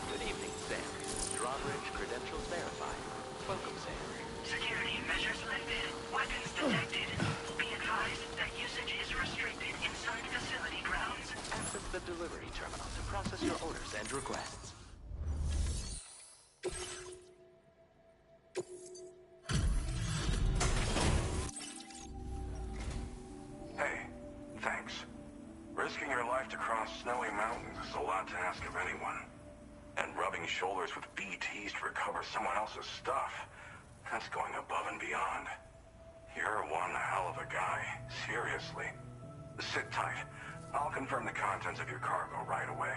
Good evening, Sam. Drawbridge credentials verified. Welcome, Sam. Security measures lifted. Weapons detected. Be advised that usage is restricted inside facility grounds. Access the delivery terminal to process your orders and requests. Hey, thanks. Risking your life to cross snowy mountains is a lot to ask of anyone. And rubbing shoulders with BTs to recover someone else's stuff, that's going above and beyond. You're one hell of a guy, seriously. Sit tight. I'll confirm the contents of your cargo right away.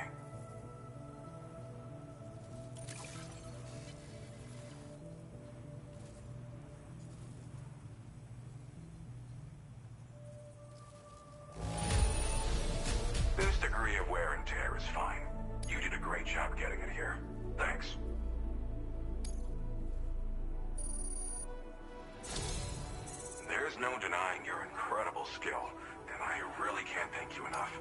This degree of wear and tear is fine. You did a great job getting it here. Thanks. There's no denying your incredible skill, and I really can't thank you enough.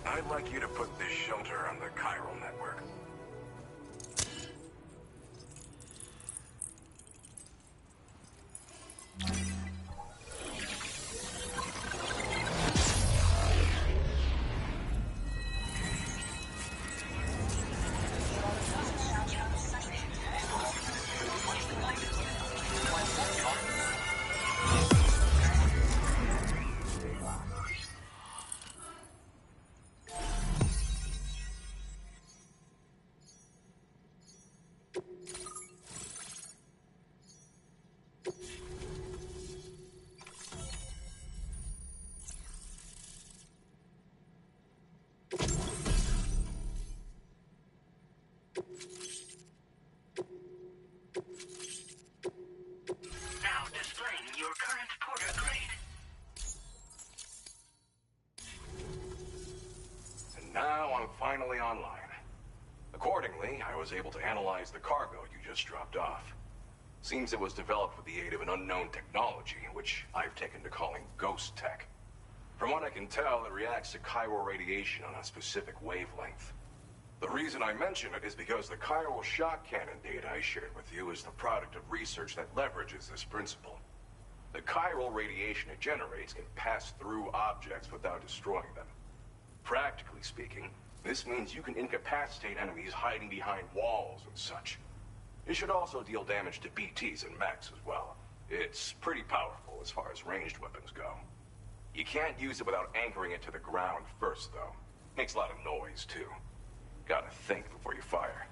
I'd like you to put this shelter on the chiral network. Now displaying your current porter grade. And now I'm finally online. Accordingly, I was able to analyze the cargo you just dropped off. Seems it was developed with the aid of an unknown technology, which I've taken to calling ghost tech. From what I can tell, it reacts to chiral radiation on a specific wavelength. The reason I mention it is because the chiral shock cannon data I shared with you is the product of research that leverages this principle. The chiral radiation it generates can pass through objects without destroying them. Practically speaking, this means you can incapacitate enemies hiding behind walls and such. It should also deal damage to BTs and mechs as well. It's pretty powerful as far as ranged weapons go. You can't use it without anchoring it to the ground first, though. Makes a lot of noise, too. Gotta think before you fire.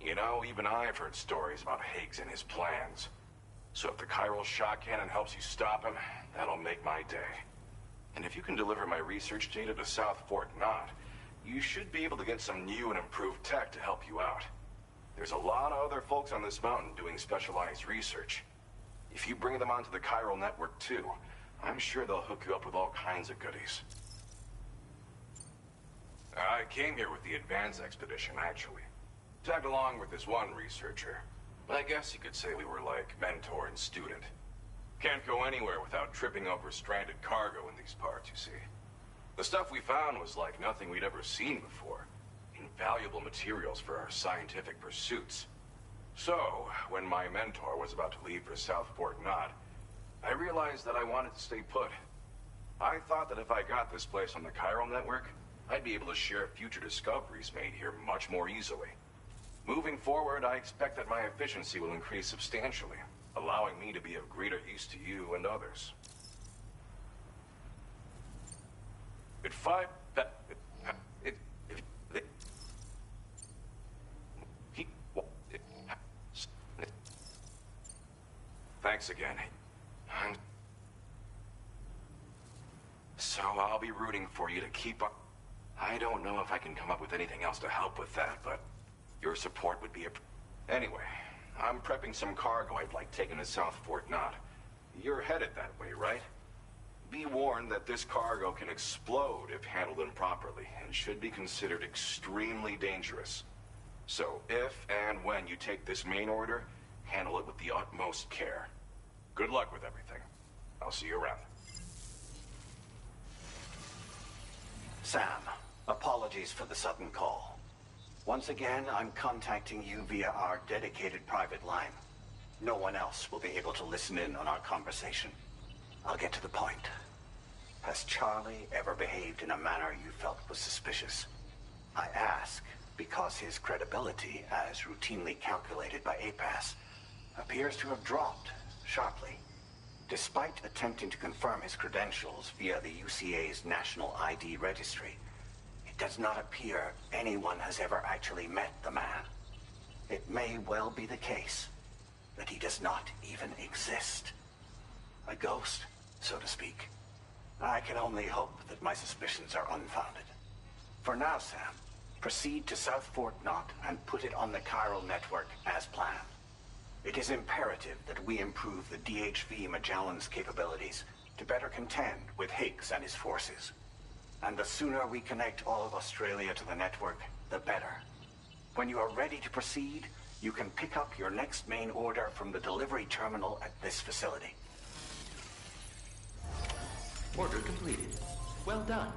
You know, even I've heard stories about Higgs and his plans. So if the chiral shock cannon helps you stop him, that'll make my day. And if you can deliver my research data to South Fort Knott, you should be able to get some new and improved tech to help you out. There's a lot of other folks on this mountain doing specialized research. If you bring them onto the chiral network too, I'm sure they'll hook you up with all kinds of goodies. I came here with the Advance expedition, actually. Tagged along with this one researcher. I guess you could say we were like mentor and student. Can't go anywhere without tripping over stranded cargo in these parts, you see. The stuff we found was like nothing we'd ever seen before. Invaluable materials for our scientific pursuits. So, when my mentor was about to leave for South Fort Knott, I realized that I wanted to stay put. I thought that if I got this place on the chiral network, I'd be able to share future discoveries made here much more easily. Moving forward, I expect that my efficiency will increase substantially, allowing me to be of greater use to you and others. Thanks again. So I'll be rooting for you to keep up. I don't know if I can come up with anything else to help with that, but your support would be Anyway, I'm prepping some cargo I'd like taken to South Fort Knott. You're headed that way, right? Be warned that this cargo can explode if handled improperly, and should be considered extremely dangerous. So if and when you take this main order, handle it with the utmost care. Good luck with everything. I'll see you around. Sam, apologies for the sudden call. Once again, I'm contacting you via our dedicated private line. No one else will be able to listen in on our conversation. I'll get to the point. Has Charlie ever behaved in a manner you felt was suspicious? I ask because his credibility, as routinely calculated by APAS, appears to have dropped sharply. Despite attempting to confirm his credentials via the UCA's National ID Registry, it does not appear anyone has ever actually met the man. It may well be the case that he does not even exist. A ghost, so to speak. I can only hope that my suspicions are unfounded. For now, Sam, proceed to South Fort Knott and put it on the chiral network as planned. It is imperative that we improve the DHV Magellan's capabilities to better contend with Higgs and his forces. And the sooner we connect all of Australia to the network, the better. When you are ready to proceed, you can pick up your next main order from the delivery terminal at this facility. Order completed. Well done.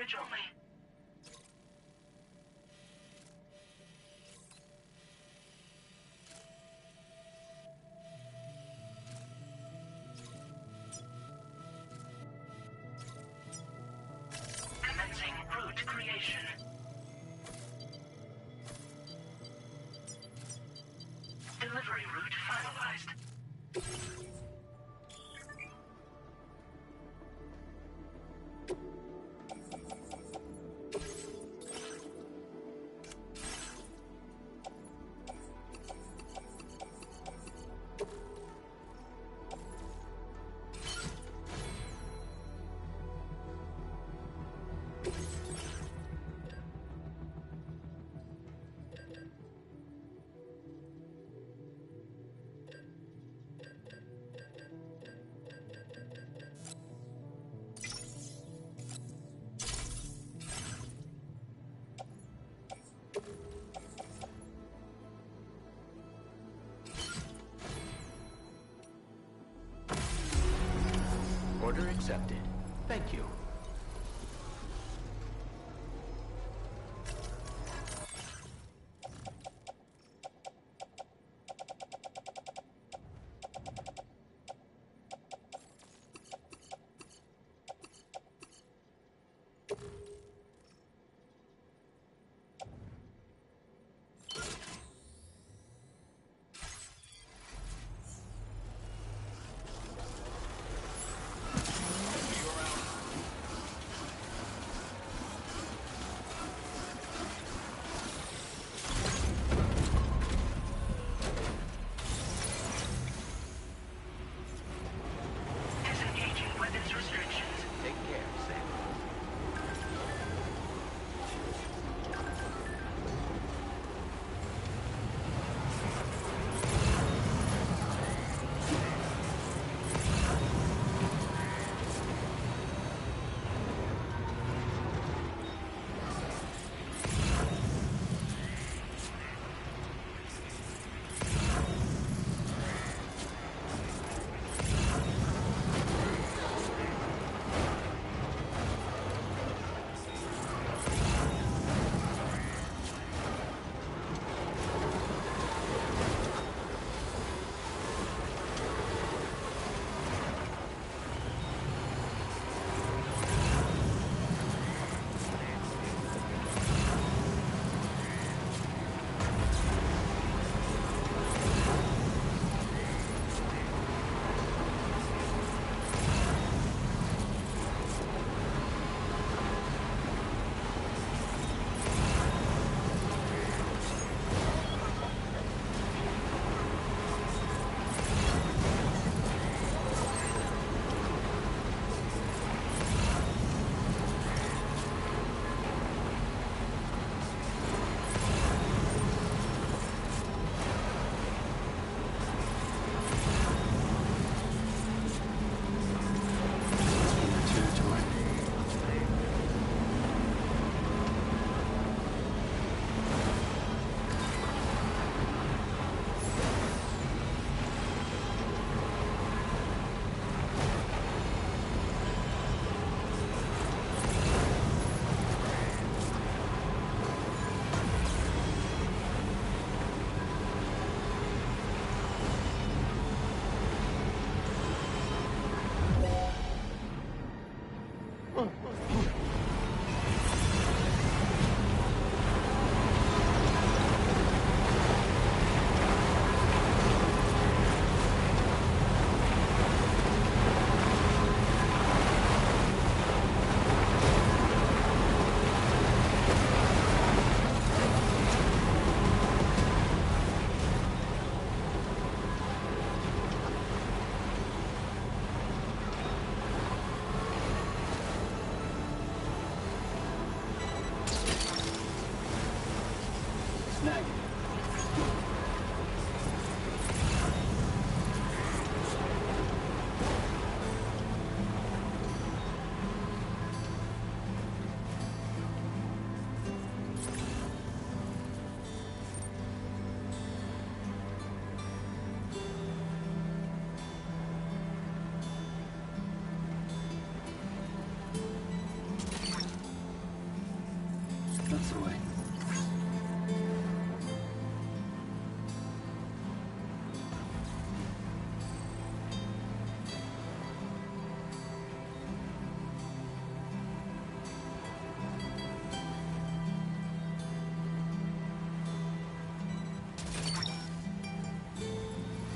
coverage only. Commencing route creation. Delivery route finalized. Order accepted. Thank you. That's the way.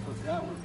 What's that one?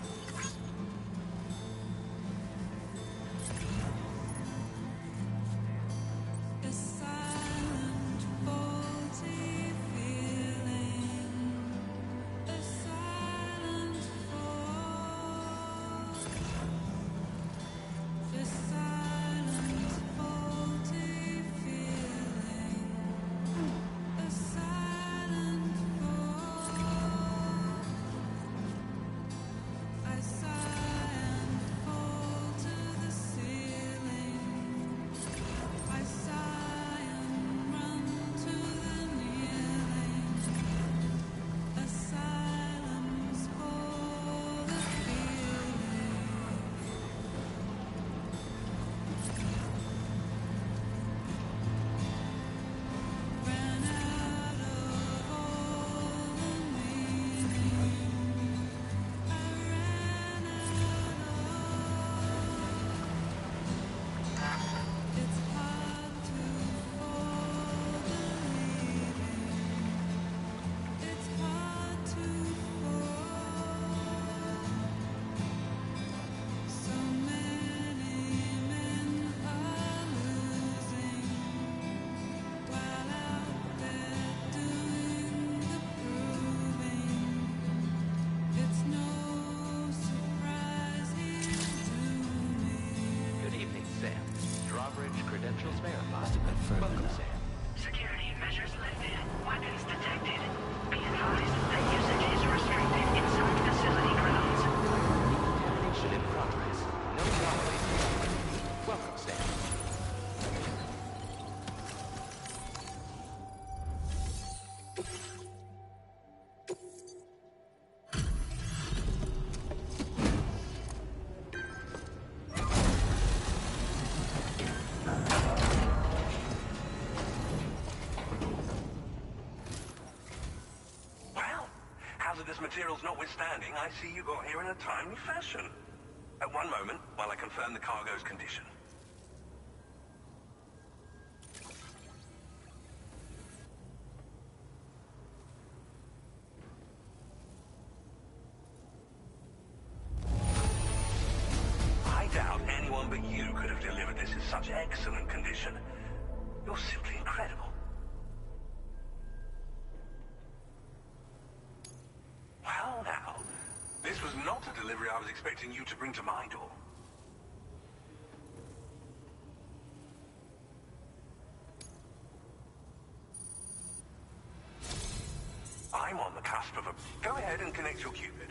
Credentials verified. Welcome, Sam. Security measures lifted. Weapons detected. Be advised that usage is restricted inside facility grounds. Decontamination in progress. No tolerance. Welcome, Sam. Hazardous materials notwithstanding, I see you got here in a timely fashion. At one moment, while I confirm the cargo's condition. I doubt anyone but you could have delivered this in such excellent condition. You're simply incredible. Well now, this was not a delivery I was expecting you to bring to my door. I'm on the cusp of a... Go ahead and connect your Cupid.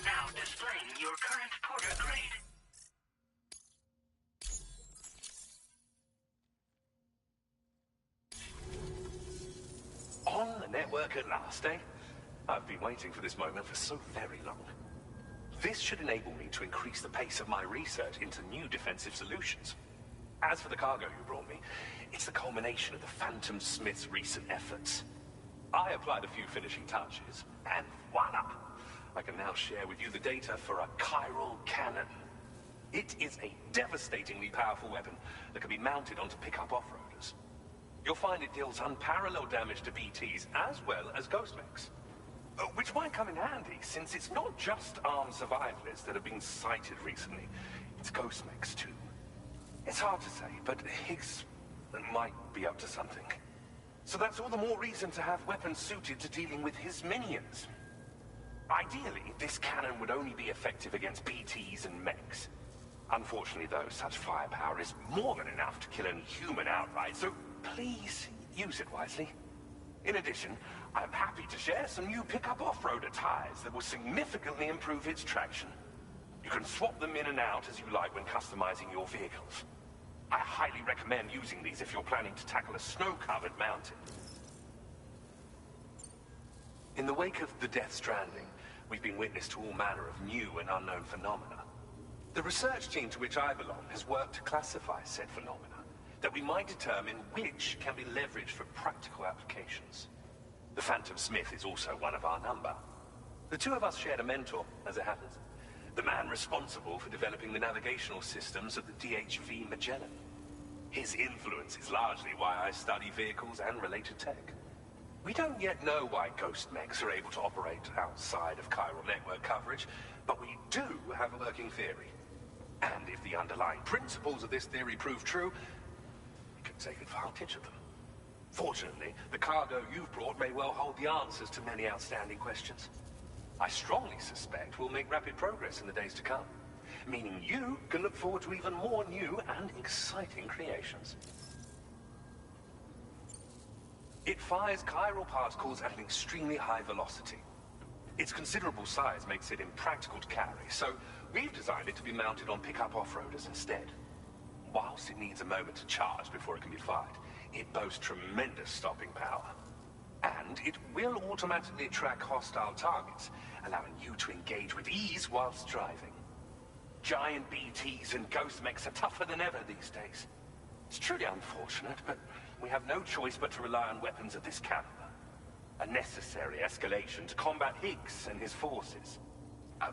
Now displaying your current porter grade. On the network at last, eh? I've been waiting for this moment for so very long. This should enable me to increase the pace of my research into new defensive solutions. As for the cargo you brought me, it's the culmination of the Phantom Smith's recent efforts. I applied a few finishing touches, and voila! I can now share with you the data for a chiral cannon. It is a devastatingly powerful weapon that can be mounted onto pickup off-roaders. You'll find it deals unparalleled damage to BTs as well as ghost mechs. Which might come in handy, since it's not just armed survivalists that have been sighted recently. It's ghost mechs too. It's hard to say, but Higgs might be up to something. So that's all the more reason to have weapons suited to dealing with his minions. Ideally, this cannon would only be effective against BTs and mechs. Unfortunately, though, such firepower is more than enough to kill any human outright, so please use it wisely. In addition, I'm happy to share some new pickup off-roader tires that will significantly improve its traction. You can swap them in and out as you like when customizing your vehicles. I highly recommend using these if you're planning to tackle a snow-covered mountain. In the wake of the Death Stranding, we've been witness to all manner of new and unknown phenomena. The research team to which I belong has worked to classify said phenomena, that we might determine which can be leveraged for practical applications. The Phantom Smith is also one of our number. The two of us shared a mentor, as it happens. The man responsible for developing the navigational systems of the DHV Magellan. His influence is largely why I study vehicles and related tech. We don't yet know why ghost mechs are able to operate outside of chiral network coverage, but we do have a working theory. And if the underlying principles of this theory prove true, we can take advantage of them. Fortunately, the cargo you've brought may well hold the answers to many outstanding questions. I strongly suspect we'll make rapid progress in the days to come, meaning you can look forward to even more new and exciting creations. It fires chiral particles at an extremely high velocity. Its considerable size makes it impractical to carry, so we've designed it to be mounted on pickup off-roaders instead. Whilst it needs a moment to charge before it can be fired, it boasts tremendous stopping power. And it will automatically track hostile targets, allowing you to engage with ease whilst driving. Giant BTs and ghost mechs are tougher than ever these days. It's truly unfortunate, but we have no choice but to rely on weapons of this caliber. A necessary escalation to combat Higgs and his forces.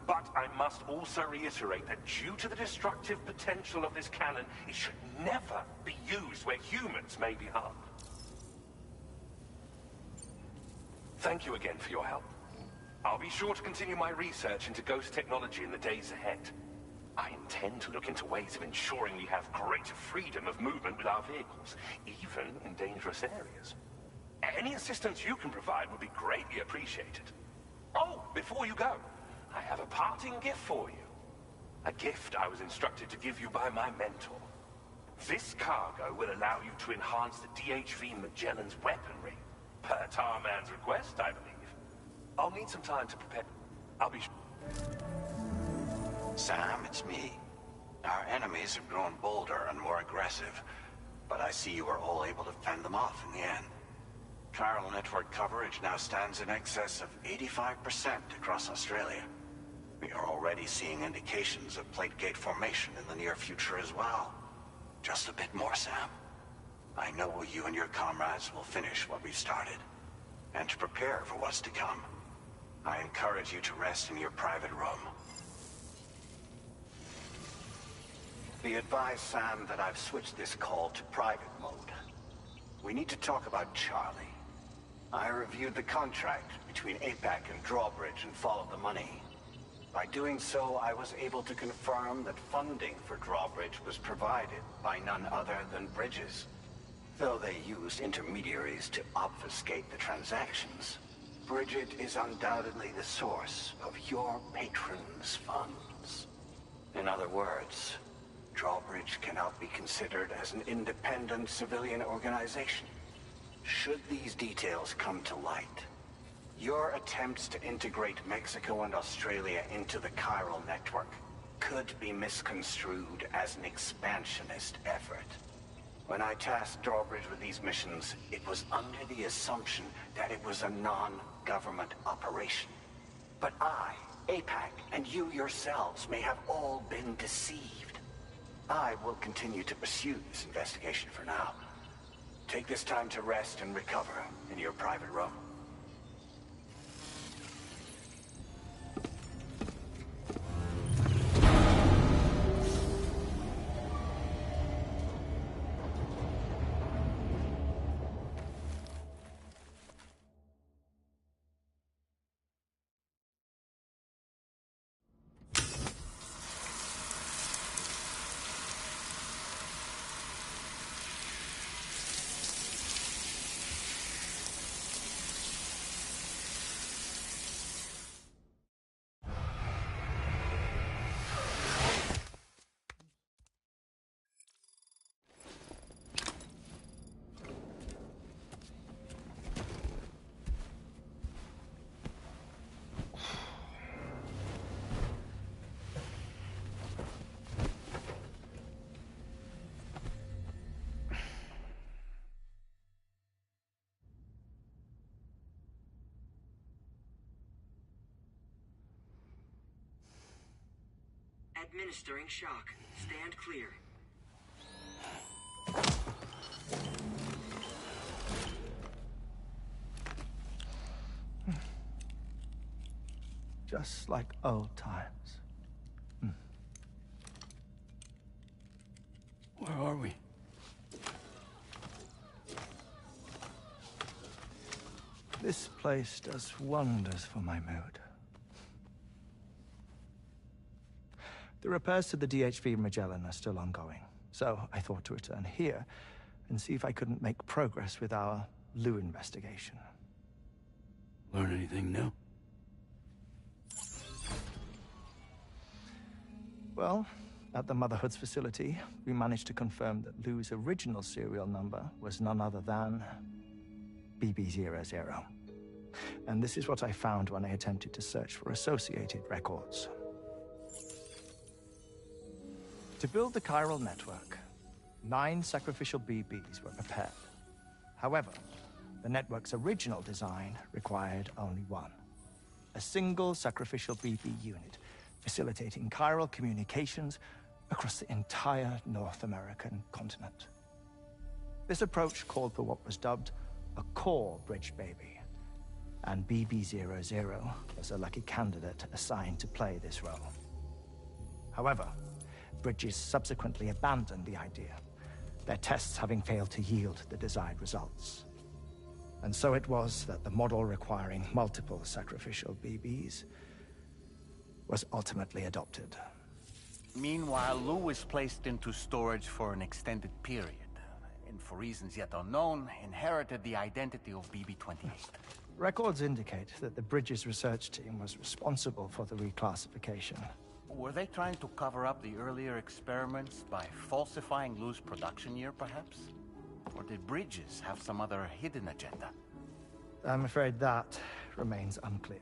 But I must also reiterate that due to the destructive potential of this cannon, it should never be used where humans may be harmed. Thank you again for your help. I'll be sure to continue my research into ghost technology in the days ahead. I intend to look into ways of ensuring we have greater freedom of movement with our vehicles, even in dangerous areas. Any assistance you can provide would be greatly appreciated. Oh, before you go, I have a parting gift for you. A gift I was instructed to give you by my mentor. This cargo will allow you to enhance the DHV Magellan's weaponry. Per Tarman's request, I believe. I'll need some time to prepare. I'll be Sam, it's me. Our enemies have grown bolder and more aggressive, but I see you were all able to fend them off in the end. Chiral network coverage now stands in excess of 85% across Australia. We are already seeing indications of plate gate formation in the near future as well. Just a bit more, Sam. I know you and your comrades will finish what we've started. And to prepare for what's to come, I encourage you to rest in your private room. Be advised, Sam, that I've switched this call to private mode. We need to talk about Charlie. I reviewed the contract between APAC and Drawbridge and followed the money. By doing so, I was able to confirm that funding for Drawbridge was provided by none other than Bridges. Though they used intermediaries to obfuscate the transactions, Bridget is undoubtedly the source of your patron's funds. In other words, Drawbridge cannot be considered as an independent civilian organization. Should these details come to light, your attempts to integrate Mexico and Australia into the chiral network could be misconstrued as an expansionist effort. When I tasked Drawbridge with these missions, it was under the assumption that it was a non-government operation. But I, APAC, and you yourselves may have all been deceived. I will continue to pursue this investigation for now. Take this time to rest and recover in your private room. Administering shock. Stand clear. Just like old times. Where are we? This place does wonders for my mood. The repairs to the DHV Magellan are still ongoing, so I thought to return here and see if I couldn't make progress with our Lou investigation. Learn anything new? Well, at the Motherhood's facility, we managed to confirm that Lou's original serial number was none other than BB00. And this is what I found when I attempted to search for associated records. To build the chiral network, 9 sacrificial BBs were prepared. However, the network's original design required only 1. A single sacrificial BB unit, facilitating chiral communications across the entire North American continent. This approach called for what was dubbed a core bridge baby, and BB00 was a lucky candidate assigned to play this role. However, Bridges subsequently abandoned the idea, their tests having failed to yield the desired results. And so it was that the model requiring multiple sacrificial BBs was ultimately adopted. Meanwhile, Lou was placed into storage for an extended period, and for reasons yet unknown, inherited the identity of BB-28. Records indicate that the Bridges research team was responsible for the reclassification. Were they trying to cover up the earlier experiments by falsifying Lou's production year, perhaps? Or did Bridges have some other hidden agenda? I'm afraid that remains unclear.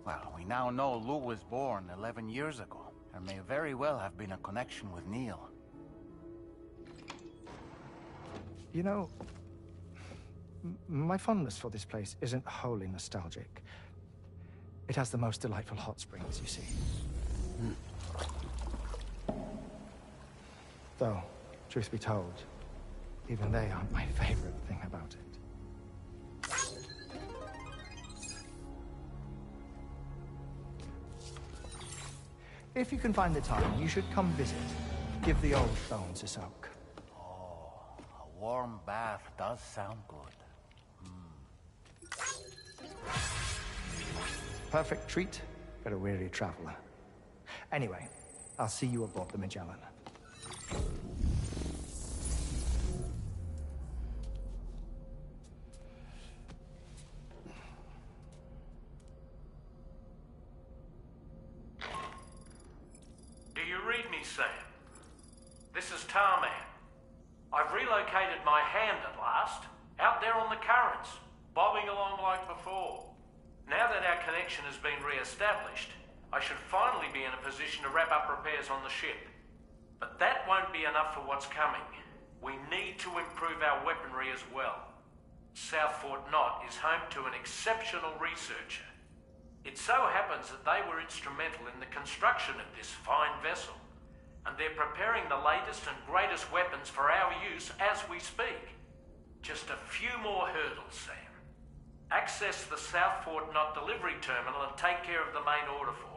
Well, we now know Lou was born 11 years ago. There may very well have been a connection with Neil. You know, my fondness for this place isn't wholly nostalgic. It has the most delightful hot springs, you see. Though, truth be told, even they aren't my favorite thing about it. If you can find the time, you should come visit. Give the old bones a soak. Oh, a warm bath does sound good. Perfect treat for a weary traveler. Anyway, I'll see you aboard the Magellan. Do you read me, Sam? This is Tarman. I've relocated my hand at last, out there on the currents, bobbing along like before. Now that our connection has been re-established, I should finally be in a position to wrap up repairs on the ship. But that won't be enough for what's coming. We need to improve our weaponry as well. South Fort Knot is home to an exceptional researcher. It so happens that they were instrumental in the construction of this fine vessel, and they're preparing the latest and greatest weapons for our use as we speak. Just a few more hurdles, Sam. Access the South Fort Knot delivery terminal and take care of the main order for me.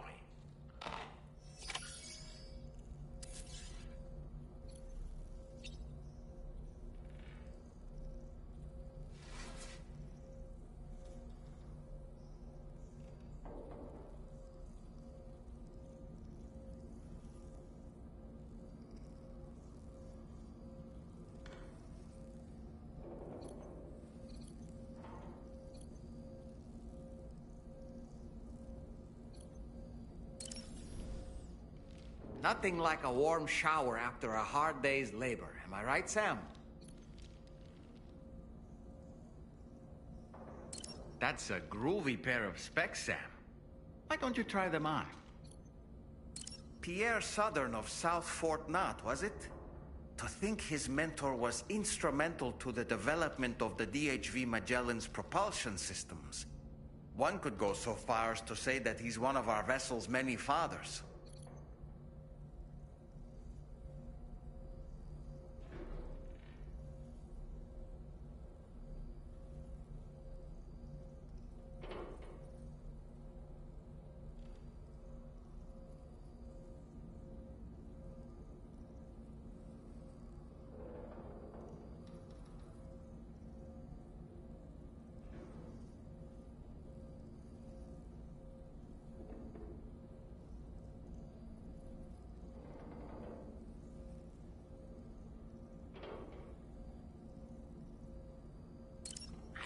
Nothing like a warm shower after a hard day's labor. Am I right, Sam? That's a groovy pair of specs, Sam. Why don't you try them on? Pierre Southern of South Fort Knot, was it? To think his mentor was instrumental to the development of the DHV Magellan's propulsion systems. One could go so far as to say that he's one of our vessel's many fathers.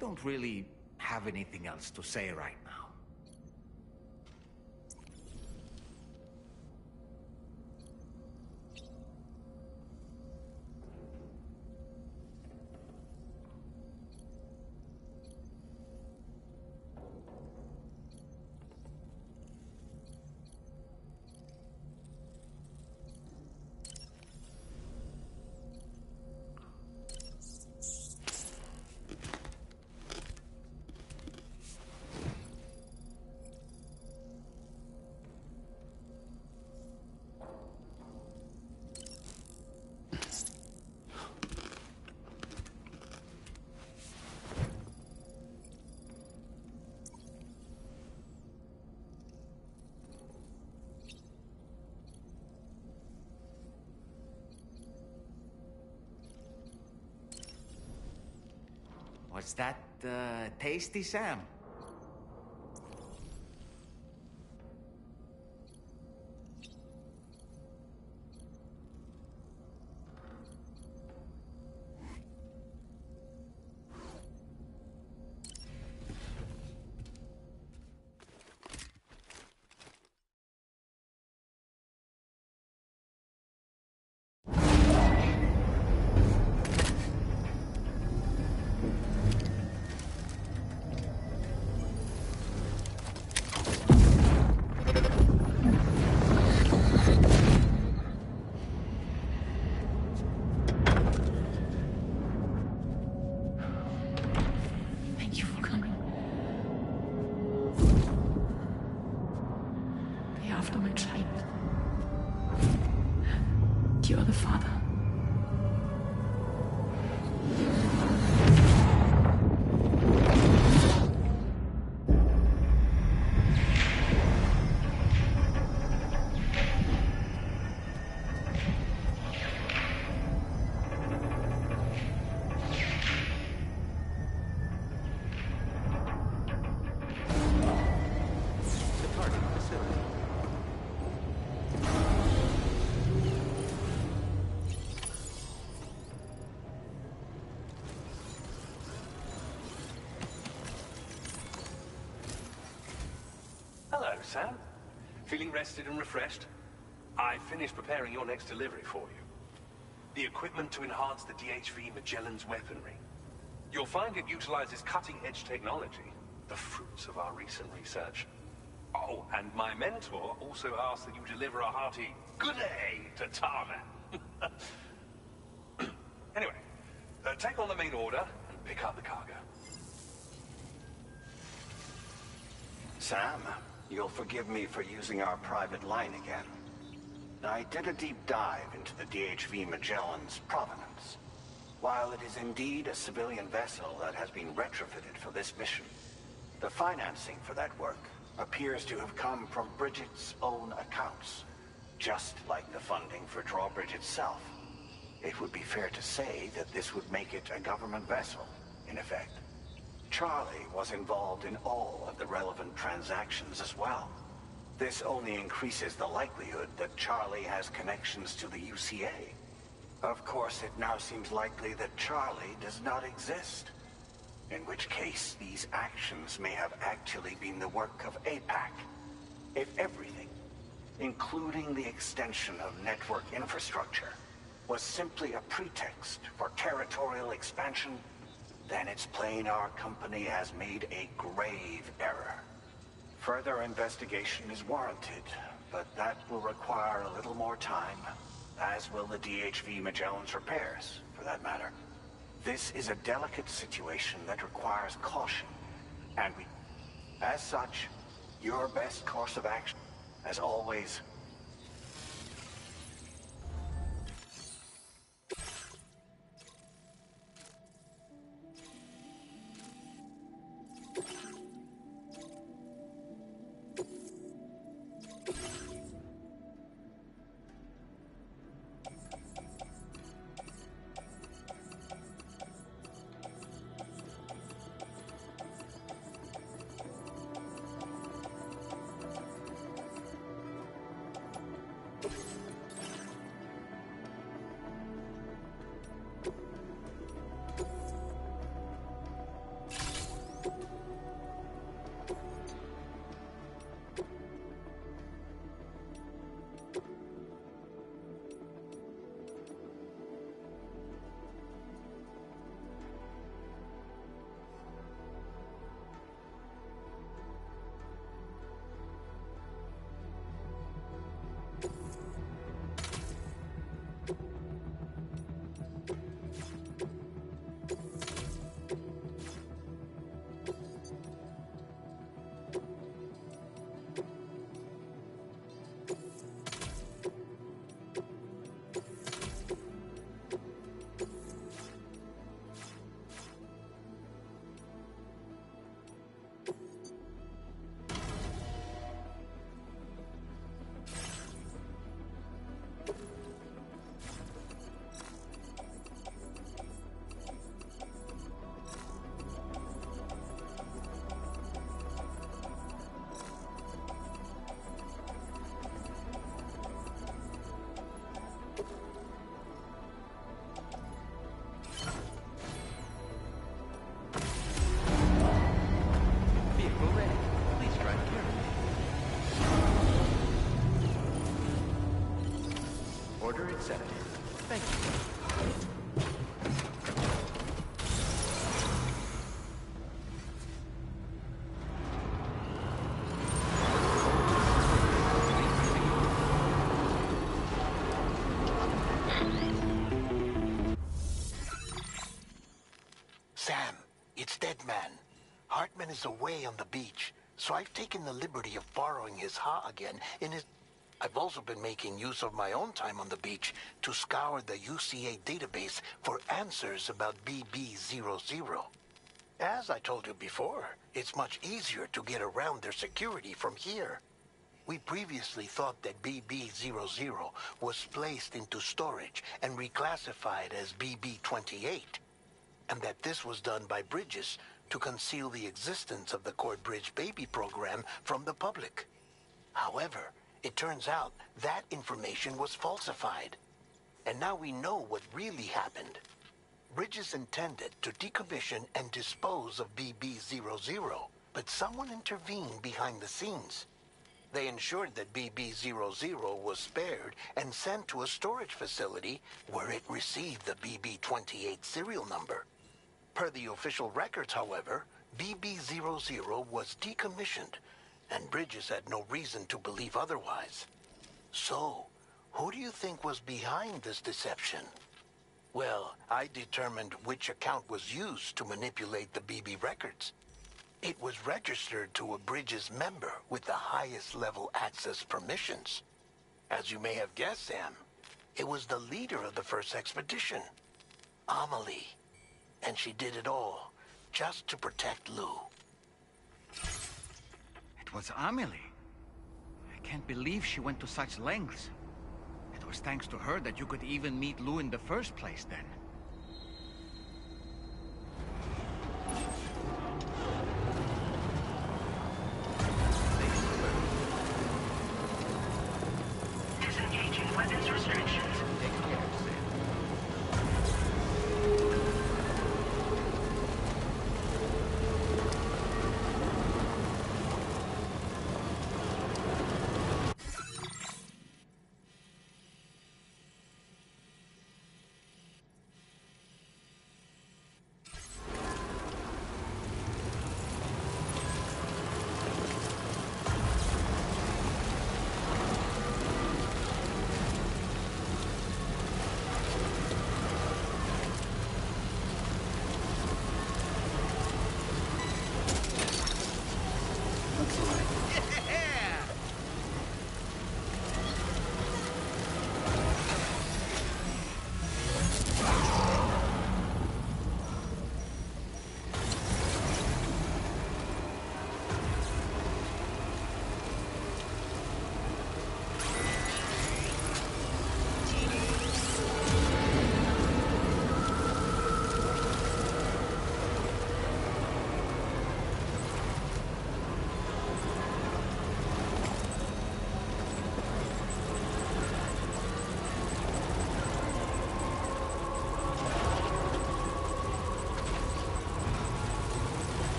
don't really have anything else to say right now. Was that tasty, Sam? Thank you for coming. They are after my child. You are the father. Hello, Sam. Feeling rested and refreshed? I finished preparing your next delivery for you. The equipment to enhance the DHV Magellan's weaponry. You'll find it utilizes cutting-edge technology, the fruits of our recent research. Oh, and my mentor also asked that you deliver a hearty good day to Tarman. Anyway, take on the main order and pick up the cargo. Sam, you'll forgive me for using our private line again. I did a deep dive into the DHV Magellan's provenance. While it is indeed a civilian vessel that has been retrofitted for this mission, the financing for that work appears to have come from Bridget's own accounts, just like the funding for Drawbridge itself. It would be fair to say that this would make it a government vessel, in effect. Charlie was involved in all of the relevant transactions as well. This only increases the likelihood that Charlie has connections to the UCA. Of course, it now seems likely that Charlie does not exist. In which case, these actions may have actually been the work of APAC. If everything, including the extension of network infrastructure, was simply a pretext for territorial expansion, then it's plain our company has made a grave error. Further investigation is warranted, but that will require a little more time, as will the DHV Magellan's repairs, for that matter. This is a delicate situation that requires caution, and as such, your best course of action, as always, Representative. Thank you. Sam, it's Deadman. Hartman is away on the beach, so I've taken the liberty of borrowing his Ha again in his... I've also been making use of my own time on the beach to scour the UCA database for answers about BB00. As I told you before, it's much easier to get around their security from here. We previously thought that BB00 was placed into storage and reclassified as BB28, and that this was done by Bridges to conceal the existence of the Cord Bridge baby program from the public. However, it turns out that information was falsified. And now we know what really happened. Bridges intended to decommission and dispose of BB00, but someone intervened behind the scenes. They ensured that BB00 was spared and sent to a storage facility where it received the BB28 serial number. Per the official records, however, BB00 was decommissioned, and Bridges had no reason to believe otherwise. So, who do you think was behind this deception? Well, I determined which account was used to manipulate the BB records. It was registered to a Bridges member with the highest level access permissions. As you may have guessed, Sam, it was the leader of the first expedition, Amelie. And she did it all just to protect Lou. It was Amelie. I can't believe she went to such lengths. It was thanks to her that you could even meet Lou in the first place, then. Disengaging weapons restrictions. Take care, Sam.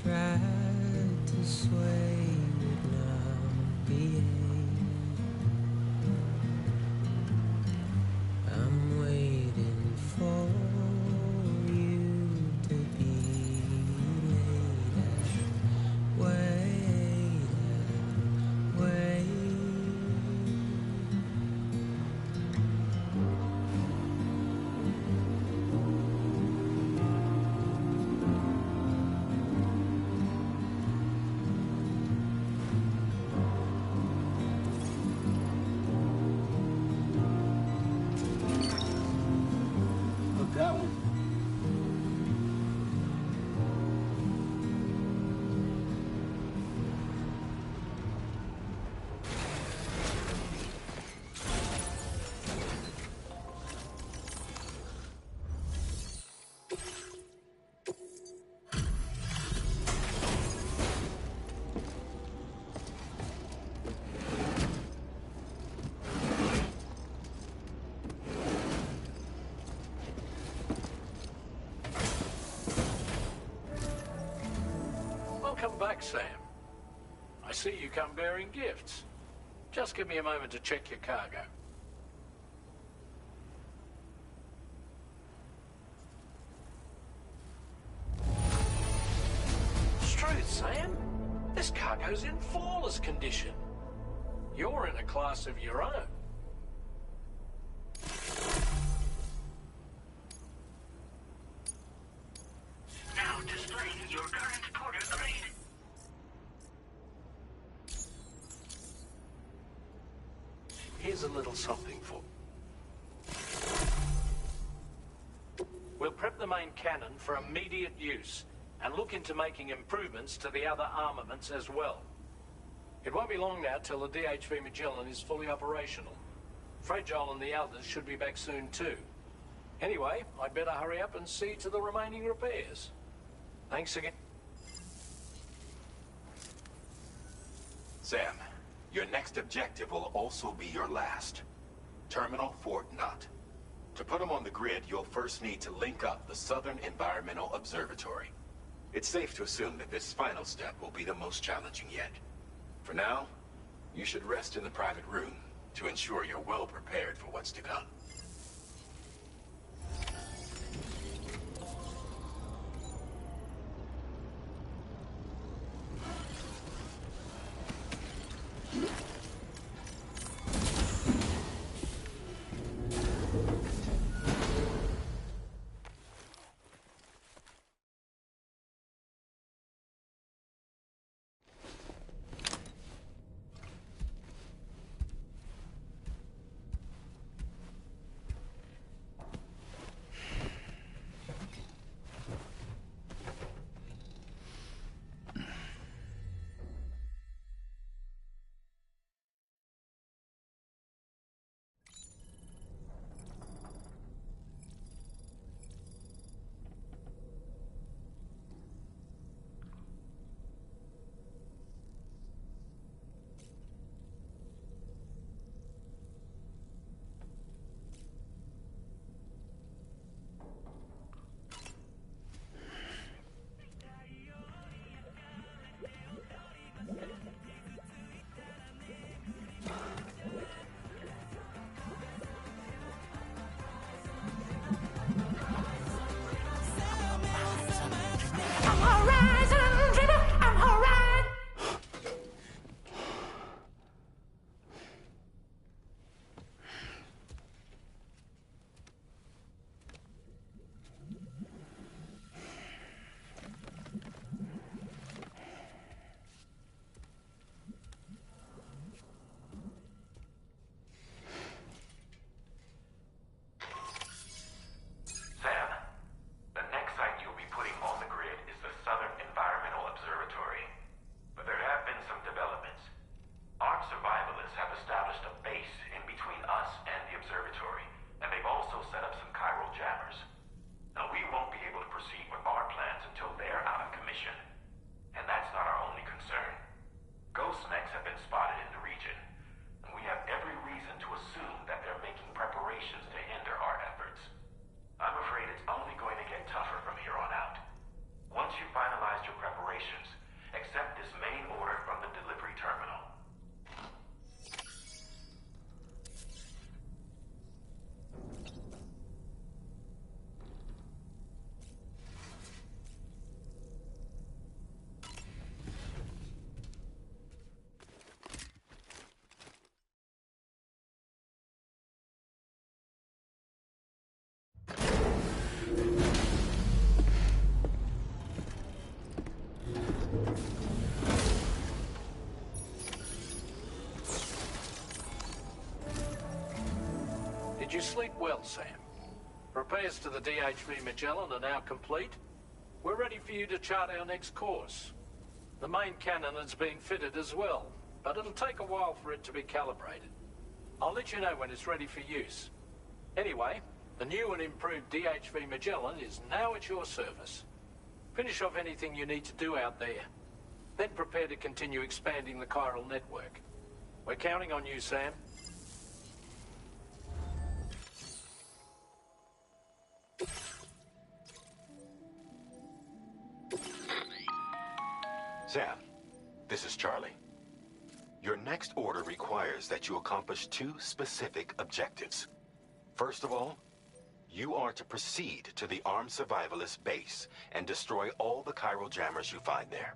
tried to sway would not behave. I'm waiting for you to be laid out. Wait. That one. Welcome back, Sam. I see you come bearing gifts. Just give me a moment to check your cargo. Truth, Sam. This cargo's in flawless condition. You're in a class of your own. Now displaying your current porter grade. Here's a little something for... We'll prep the main cannon for immediate use and look into making improvements to the other armaments as well. It won't be long now till the DHV Magellan is fully operational. Fragile and the others should be back soon too. Anyway, I'd better hurry up and see to the remaining repairs. Thanks again. Sam, your next objective will also be your last. Terminal Fort Knott. To put them on the grid, you'll first need to link up the Southern Environmental Observatory. It's safe to assume that this final step will be the most challenging yet. For now, you should rest in the private room to ensure you're well prepared for what's to come. sleep well, Sam? Repairs to the DHV Magellan are now complete. We're ready for you to chart our next course. The main cannon is being fitted as well, but it'll take a while for it to be calibrated. I'll let you know when it's ready for use. Anyway, the new and improved DHV Magellan is now at your service. Finish off anything you need to do out there. Then prepare to continue expanding the chiral network. We're counting on you, Sam. Sam, this is Charlie. Your next order requires that you accomplish two specific objectives. First of all, you are to proceed to the armed survivalist base and destroy all the chiral jammers you find there.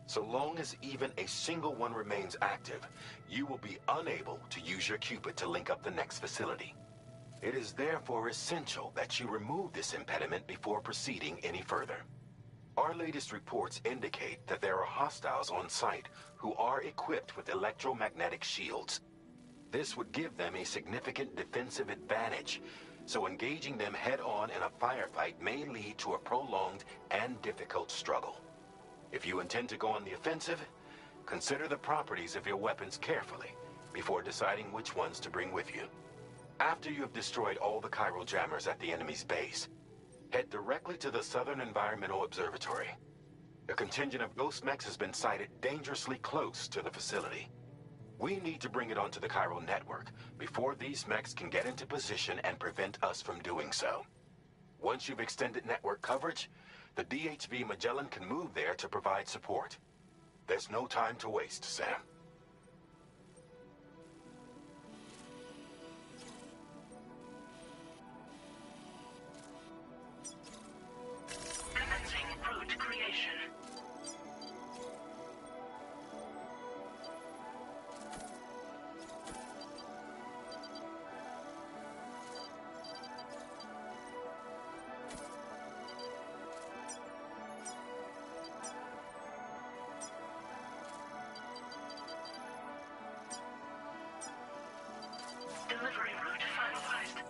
So long as even a single one remains active, you will be unable to use your Cupid to link up the next facility. It is therefore essential that you remove this impediment before proceeding any further. Our latest reports indicate that there are hostiles on site who are equipped with electromagnetic shields. This would give them a significant defensive advantage, so engaging them head-on in a firefight may lead to a prolonged and difficult struggle. If you intend to go on the offensive, consider the properties of your weapons carefully before deciding which ones to bring with you. After you have destroyed all the chiral jammers at the enemy's base, head directly to the Southern Environmental Observatory. A contingent of ghost mechs has been sighted dangerously close to the facility. We need to bring it onto the chiral network before these mechs can get into position and prevent us from doing so. Once you've extended network coverage, the DHV Magellan can move there to provide support. There's no time to waste, Sam. Commencing route creation. Delivery route finalized.